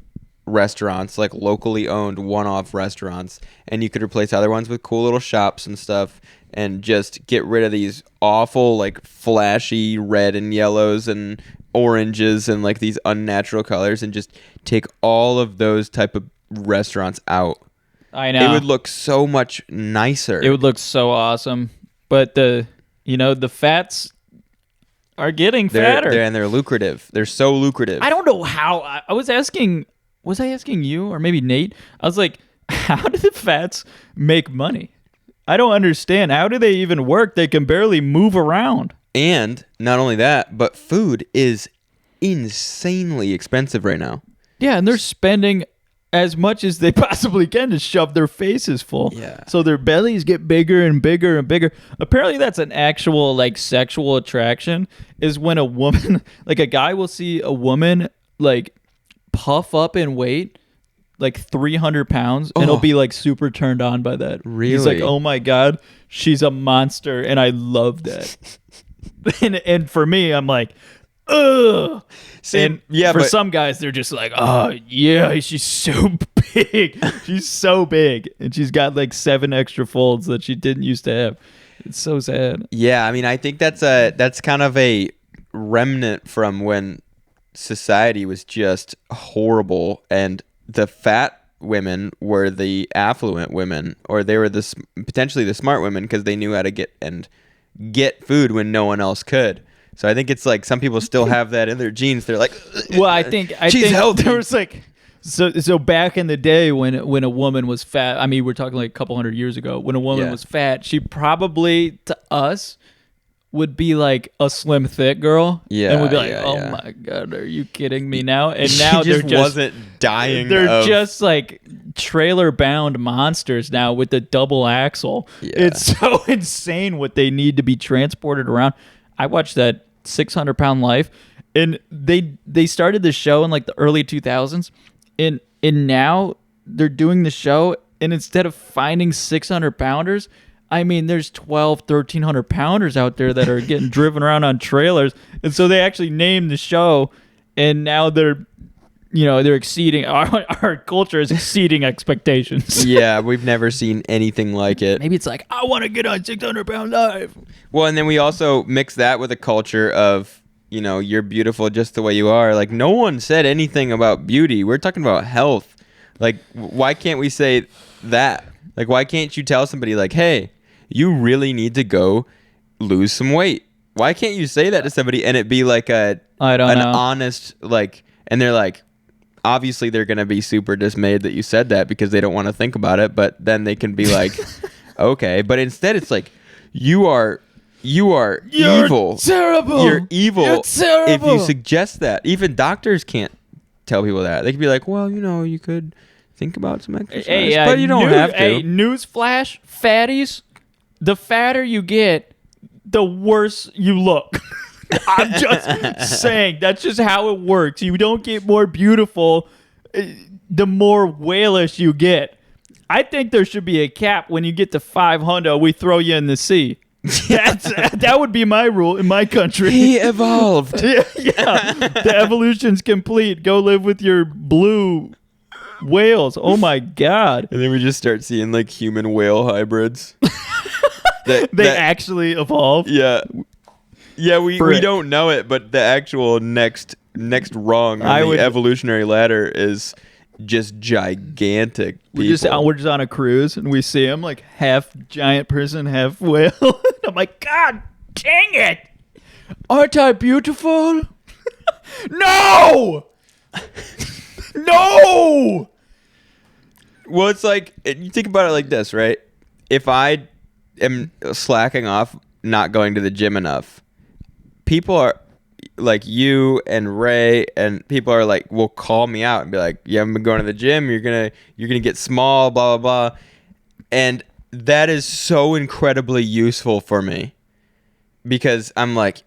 restaurants, like locally owned one-off restaurants, and you could replace other ones with cool little shops and stuff, and just get rid of these awful like flashy red and yellows and oranges and like these unnatural colors, and just take all of those type of restaurants out. I know. It would look so much nicer. It would look so awesome. But the fats are getting fatter. They're lucrative. They're so lucrative. I don't know how. I was asking you or maybe Nate? I was like, how do the fats make money? I don't understand. How do they even work? They can barely move around. And not only that, but food is insanely expensive right now. Yeah, and they're spending as much as they possibly can to shove their faces full. Yeah. So their bellies get bigger and bigger and bigger. Apparently that's an actual like sexual attraction, is when a woman, like a guy will see a woman like puff up in weight like 300 pounds and he'll be like super turned on by that. He's like, Really? oh my God, she's a monster. And I love that. and for me, I'm like, ugh. See, And yeah, for but- some guys, they're just like, oh yeah, she's so big. She's so big. And she's got like 7 extra folds that she didn't used to have. It's so sad. Yeah, I mean, I think that's kind of a remnant from when society was just horrible, and the fat women were the affluent women, or they were potentially the smart women because they knew how to get food when no one else could. So I think it's like some people still have that in their genes. They're like, Well, I think healthy. there was like so back in the day when a woman was fat. I mean, we're talking like a couple hundred years ago. When a woman was fat, she probably to us would be like a slim thick girl. Yeah, and we'd be like, yeah, oh yeah. my god, are you kidding me now? And She now just they're just wasn't dying. They're of- just like trailer bound monsters now with the double axle. Yeah. It's so insane what they need to be transported around. I watched that 600-pound Life, and they started the show in like the early 2000s, and now they're doing the show, and instead of finding 600-pounders, I mean, there's 1,300 pounders out there that are getting driven around on trailers, and so they actually named the show, and now they're exceeding our culture is exceeding expectations. Yeah, we've never seen anything like it. Maybe it's like, I want to get on 600-pound Life. Well, and then we also mix that with a culture of, you're beautiful just the way you are. Like, no one said anything about beauty. We're talking about health. Like, why can't we say that? Like, why can't you tell somebody, like, hey, you really need to go lose some weight? Why can't you say that to somebody and it be like an honest, like, and they're like, obviously they're going to be super dismayed that you said that because they don't want to think about it, but then they can be like, okay. But instead it's like, you're evil. Terrible. You're evil. You're terrible. If you suggest that. Even doctors can't tell people that. They can be like, well, you could think about some exercise, but you don't have to. Hey, newsflash, fatties, the fatter you get, the worse you look. I'm just saying, that's just how it works. You don't get more beautiful the more whalish you get. I think there should be a cap. When you get to 500, we throw you in the sea. That would be my rule in my country. He evolved. Yeah, the evolution's complete. Go live with your blue whales. Oh my god. And then we just start seeing like human whale hybrids. They actually evolve. Yeah. Yeah, we don't know it, but the actual next rung on the evolutionary ladder is just gigantic people. We're just on a cruise and we see him like half giant person, half whale. I'm like, God dang it! Aren't I beautiful? No! No! Well, it's like, you think about it like this, right? If I am slacking off not going to the gym enough, people are like you and Ray, and people are like, will call me out and be like, you haven't been going to the gym, you're gonna get small, blah blah blah. And that is so incredibly useful for me, because I'm like,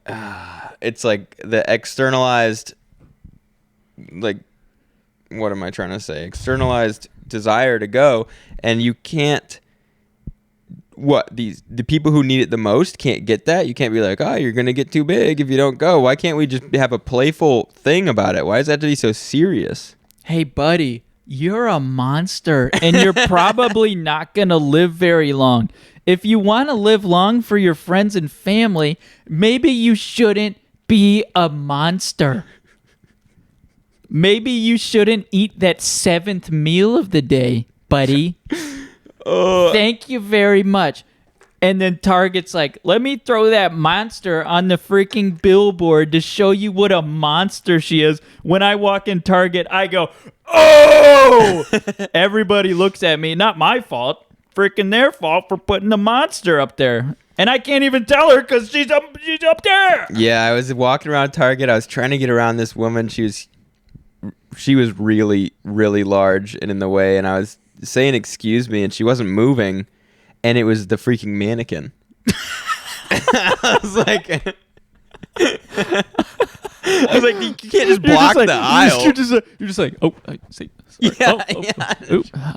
it's like the externalized, like, what am I trying to say? Externalized desire to go, and you can't. The people who need it the most can't get that. You can't be like, oh, you're gonna get too big if you don't go. Why can't we just have a playful thing about it? Why does that have to be so serious? Hey, buddy, you're a monster, and you're probably not gonna live very long. If you want to live long for your friends and family, maybe you shouldn't be a monster. Maybe you shouldn't eat that 7th meal of the day, buddy. Thank you very much. And then Target's like, let me throw that monster on the freaking billboard to show you what a monster she is. When I walk in Target, I go, oh! Everybody looks at me. Not my fault. Freaking their fault for putting the monster up there. And I can't even tell her because she's up there. Yeah, I was walking around Target. I was trying to get around this woman. She was really, really large and in the way, and I was saying excuse me, and she wasn't moving, and it was the freaking mannequin. I was like, you can't just block the aisle. You're just like, oh, I see. Sorry. Yeah, oh, yeah.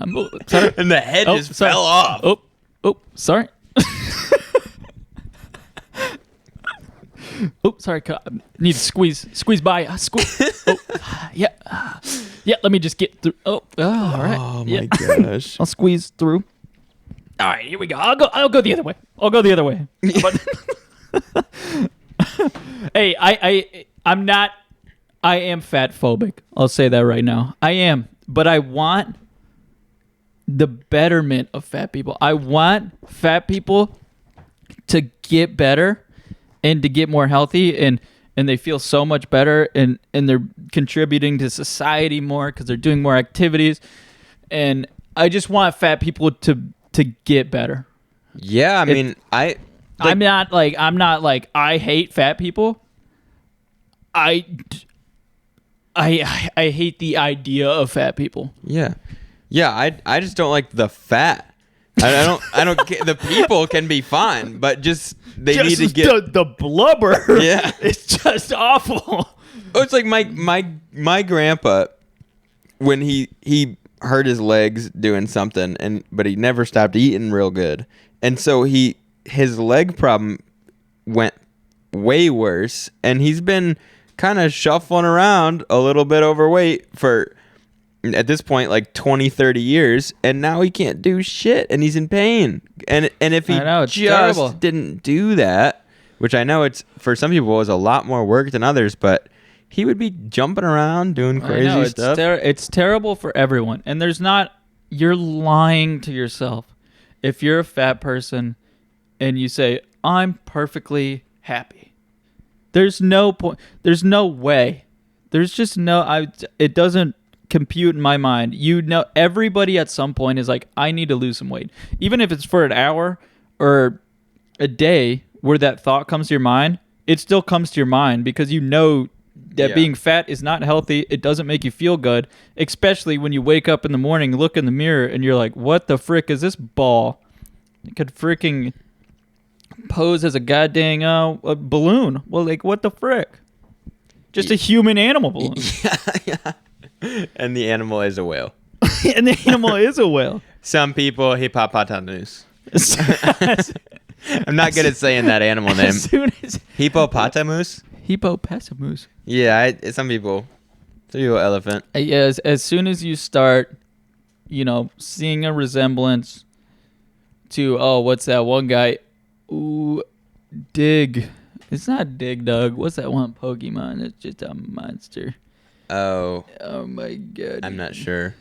I'm sorry. And the head just sorry. fell off. Oh, sorry. Oh, sorry. Need to squeeze by. Squeeze. Oh, yeah. Yeah, let me just get through. Oh, all right. Oh Yeah. my gosh. I'll squeeze through. All right, here we go. I'll go the other way. Hey, I'm not. I am fat phobic. I'll say that right now. I am, but I want the betterment of fat people. I want fat people to get better and to get more healthy, and they feel so much better, and they're contributing to society more because they're doing more activities. And I just want fat people to get better. Yeah, I mean, I'm not like I hate fat people. I hate the idea of fat people. Yeah. I just don't like the fat. I don't get, the people can be fine, but just they need to get the blubber. Yeah. It's just awful. Oh, it's like my grandpa when he hurt his legs doing something, but he never stopped eating real good, and so his leg problem went way worse, and he's been kind of shuffling around a little bit overweight for at this point like 20-30 years, and now he can't do shit and he's in pain, and if he just terrible. didn't do that, which I know it's for some people is a lot more work than others, but he would be jumping around doing crazy stuff. It's terrible for everyone, and you're lying to yourself if you're a fat person and you say I'm perfectly happy. There's no point. There's no way. There's just no. It doesn't compute in my mind. Everybody at some point is like, I need to lose some weight, even if it's for an hour or a day. Where that thought comes to your mind, it still comes to your mind because that being fat is not healthy. It doesn't make you feel good, especially when you wake up in the morning, look in the mirror, and you're like, "What the frick is this ball?" It could freaking pose as a goddamn a balloon. Well, like, what the frick? Just a human animal balloon. Yeah. And the animal is a whale. And the animal is a whale. Some people hippopotamus. I'm not good at saying that animal name. As soon as Hippopotamus. hippopotamus. Yeah, some people elephant. Yes, as soon as you start, seeing a resemblance to what's that one guy? Ooh, Dig. It's not Dig Dug. What's that one Pokemon? It's just a monster. Oh My god. I'm not sure.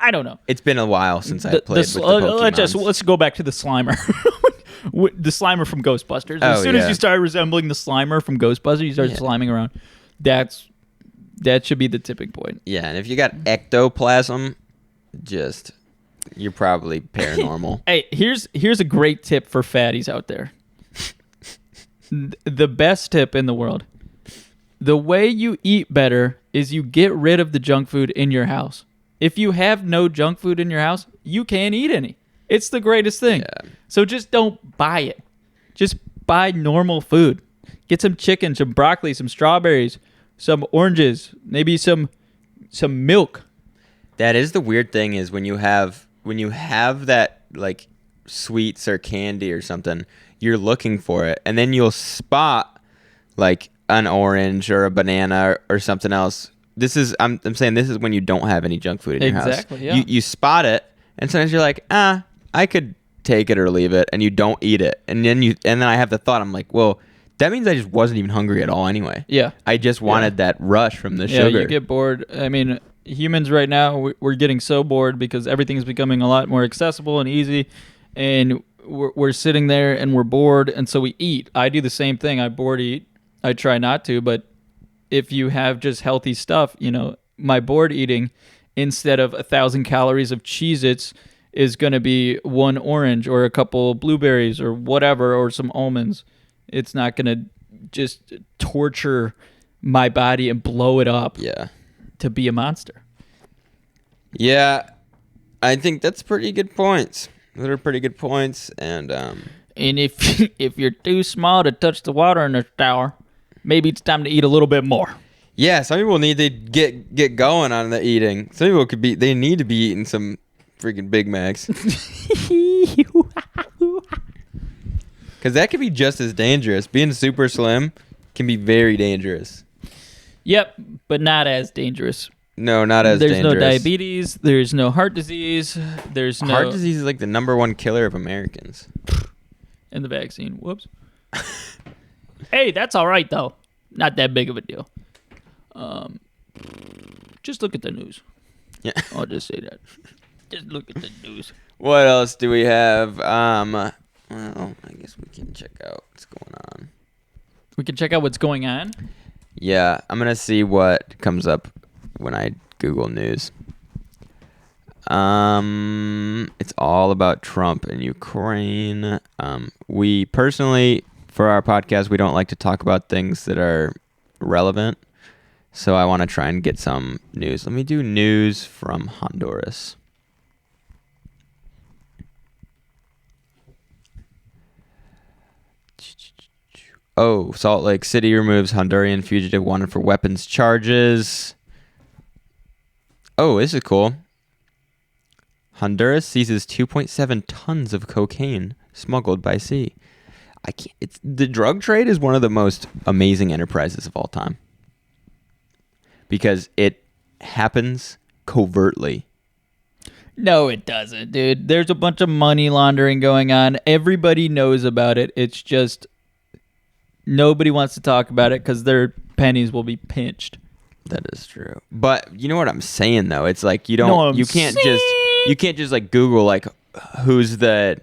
I don't know. It's been a while since I played with the Pokemons. Let's go back to the Slimer. The Slimer from Ghostbusters. As soon as you start resembling the Slimer from Ghostbusters, you start sliming around. That should be the tipping point. Yeah, and if you got ectoplasm, you're probably paranormal. Hey, here's a great tip for fatties out there. The best tip in the world. The way you eat better is you get rid of the junk food in your house. If you have no junk food in your house, you can't eat any. It's the greatest thing. Yeah. So just don't buy it. Just buy normal food. Get some chicken, some broccoli, some strawberries, some oranges, maybe some milk. That is the weird thing is when you have that like sweets or candy or something, you're looking for it, and then you'll spot like an orange or a banana or something else. I'm saying this is when you don't have any junk food in your house. Exactly. Yeah. You spot it, and sometimes you're like, I could take it or leave it, and you don't eat it, and then I have the thought, I'm like, well, that means I just wasn't even hungry at all anyway. Yeah. I just wanted that rush from the sugar. Yeah, you get bored. I mean, humans right now, we're getting so bored because everything is becoming a lot more accessible and easy, and we're sitting there and we're bored, and so we eat. I do the same thing. I bored eat. I try not to, but if you have just healthy stuff, my bored eating, instead of 1,000 calories of Cheez-Its, is going to be one orange or a couple blueberries or whatever, or some almonds. It's not going to just torture my body and blow it up to be a monster. Yeah, I think that's pretty good points. Those are pretty good points, and if you're too small to touch the water in the shower, maybe it's time to eat a little bit more. Yeah, some people need to get going on the eating. Some people they need to be eating some freaking Big Macs. Because that could be just as dangerous. Being super slim can be very dangerous. Yep, but not as dangerous. No, not as dangerous. There's no diabetes. There's no heart disease. There's no... Heart disease is like the #1 killer of Americans. And the vaccine. Whoops. Hey, that's all right, though. Not that big of a deal. Just look at the news. Yeah. I'll just say that. Just look at the news. What else do we have? Well, I guess we can check out what's going on. We can check out what's going on. Yeah, I'm gonna see what comes up when I Google news. It's all about Trump and Ukraine. We personally, for our podcast, we don't like to talk about things that are relevant. So I want to try and get some news. Let me do news from Honduras. Oh, Salt Lake City removes Honduran fugitive wanted for weapons charges. Oh, this is cool. Honduras seizes 2.7 tons of cocaine smuggled by sea. The drug trade is one of the most amazing enterprises of all time because it happens covertly. No, it doesn't, dude. There's a bunch of money laundering going on. Everybody knows about it. It's just nobody wants to talk about it because their pennies will be pinched. That is true. But you know what I'm saying though? It's like you can't just like Google like who's the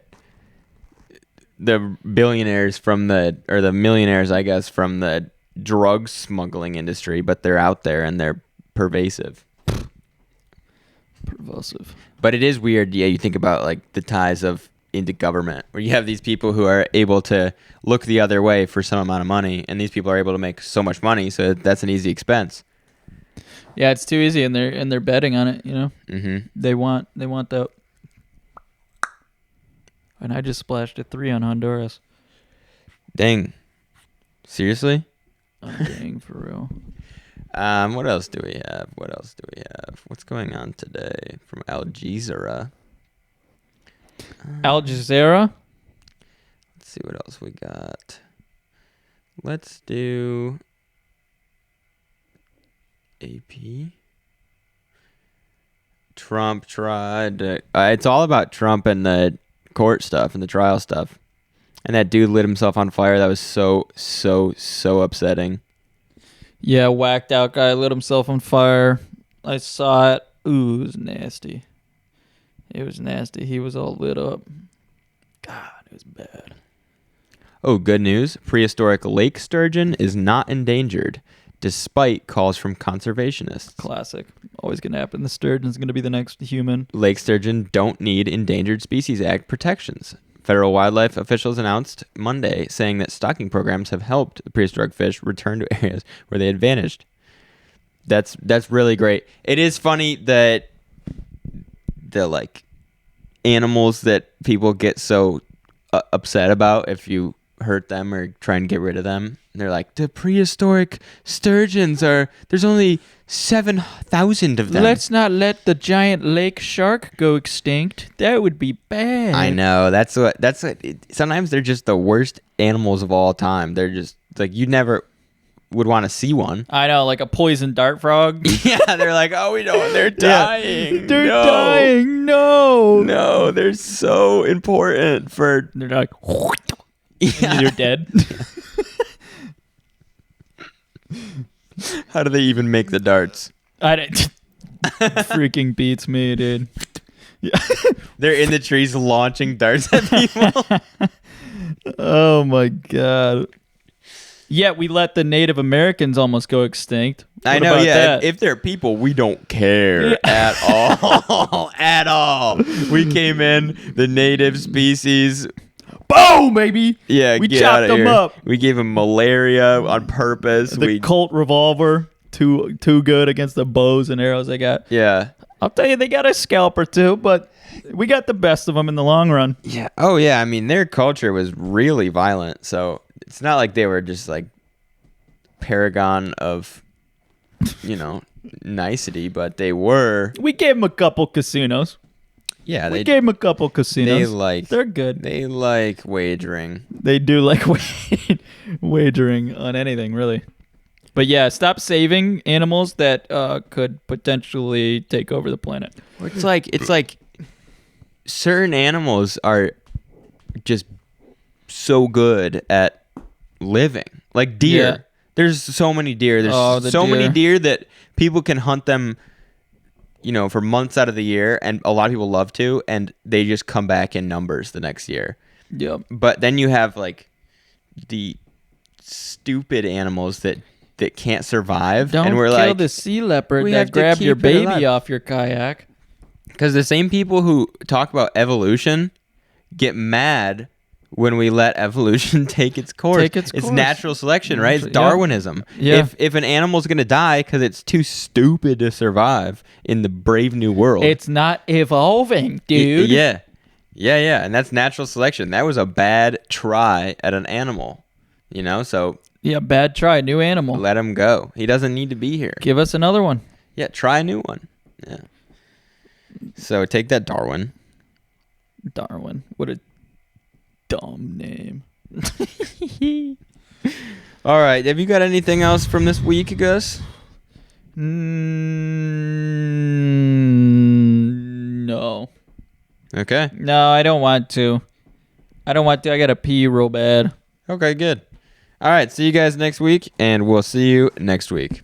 billionaires from the millionaires, I guess, from the drug smuggling industry, but they're out there and they're pervasive. Pervasive. But it is weird, yeah, you think about like the ties into government, where you have these people who are able to look the other way for some amount of money, and these people are able to make so much money, so that's an easy expense. Yeah, it's too easy, and they're betting on it. You know, They want that. And I just splashed a 3 on Honduras. Dang. Seriously? Oh, dang, for real. What else do we have? What's going on today from Al Jazeera? Al Jazeera? Let's see what else we got. Let's do AP. Trump tried to, it's all about Trump and the court stuff and the trial stuff. And that dude lit himself on fire. That was so upsetting. Yeah, whacked out guy lit himself on fire. I saw it. Ooh, it was nasty. It was nasty. He was all lit up. God, it was bad. Oh, good news. Prehistoric lake sturgeon is not endangered, despite calls from conservationists. Classic. Always going to happen. The sturgeon's going to be the next human. Lake sturgeon don't need Endangered Species Act protections. Federal wildlife officials announced Monday, saying that stocking programs have helped the prehistoric fish return to areas where they had vanished. That's really great. It is funny that the like animals that people get so upset about if you hurt them or try and get rid of them. They're like, the prehistoric sturgeons there's only 7,000 of them. Let's not let the giant lake shark go extinct. That would be bad. I know. That's what sometimes they're just the worst animals of all time. They're just like, you never would want to see one. I know, like a poison dart frog. Yeah, they're like, oh, we know they're dying. They're dying. No. No, they're so important for. They're like, Yeah. and you're dead. How do they even make the darts? Freaking beats me, dude. Yeah. They're in the trees launching darts at people. Oh my god. Yeah, we let the Native Americans almost go extinct. I What know, about yeah. that? If they're people, we don't care at all. At all. We came in, the native species. Boom, baby. Yeah, we get chopped outta them here. up. We gave them malaria on purpose. The Colt revolver, too good against the bows and arrows they got. Yeah. I'll tell you, they got a scalp or two, but we got the best of them in the long run. Yeah. Oh, yeah. I mean, their culture was really violent. So it's not like they were just like paragon of, nicety, but they were. We gave them a couple casinos. Yeah. We gave them a couple casinos. They're good. They like wagering. They do like wagering on anything, really. But yeah, stop saving animals that could potentially take over the planet. It's like certain animals are just so good at living. Like deer. Yeah. There's so many deer. There's the so many deer. deer that people can hunt them for months out of the year, and a lot of people love to, and they just come back in numbers the next year. Yep. But then you have like the stupid animals that can't survive, Don't and we're kill like, the sea leopard we have that to grabbed your keep it baby alive. off your kayak. because the same people who talk about evolution get mad when we let evolution take its course. It's course. natural selection, right? It's Yep. Darwinism. Yeah. If an animal's gonna die because it's too stupid to survive in the brave new world, It's not evolving, dude. Yeah, and that's natural selection. That was a bad try at an animal, So Yeah, bad try. New animal. let him go. He doesn't need to be here. Give us another one. Yeah, try a new one. Yeah. So take that, Darwin. Darwin. What a dumb name. All right. Have you got anything else from this week, Gus? No. Okay. No, I don't want to. I gotta pee real bad. Okay, good. All right. See you guys next week, and we'll see you next week.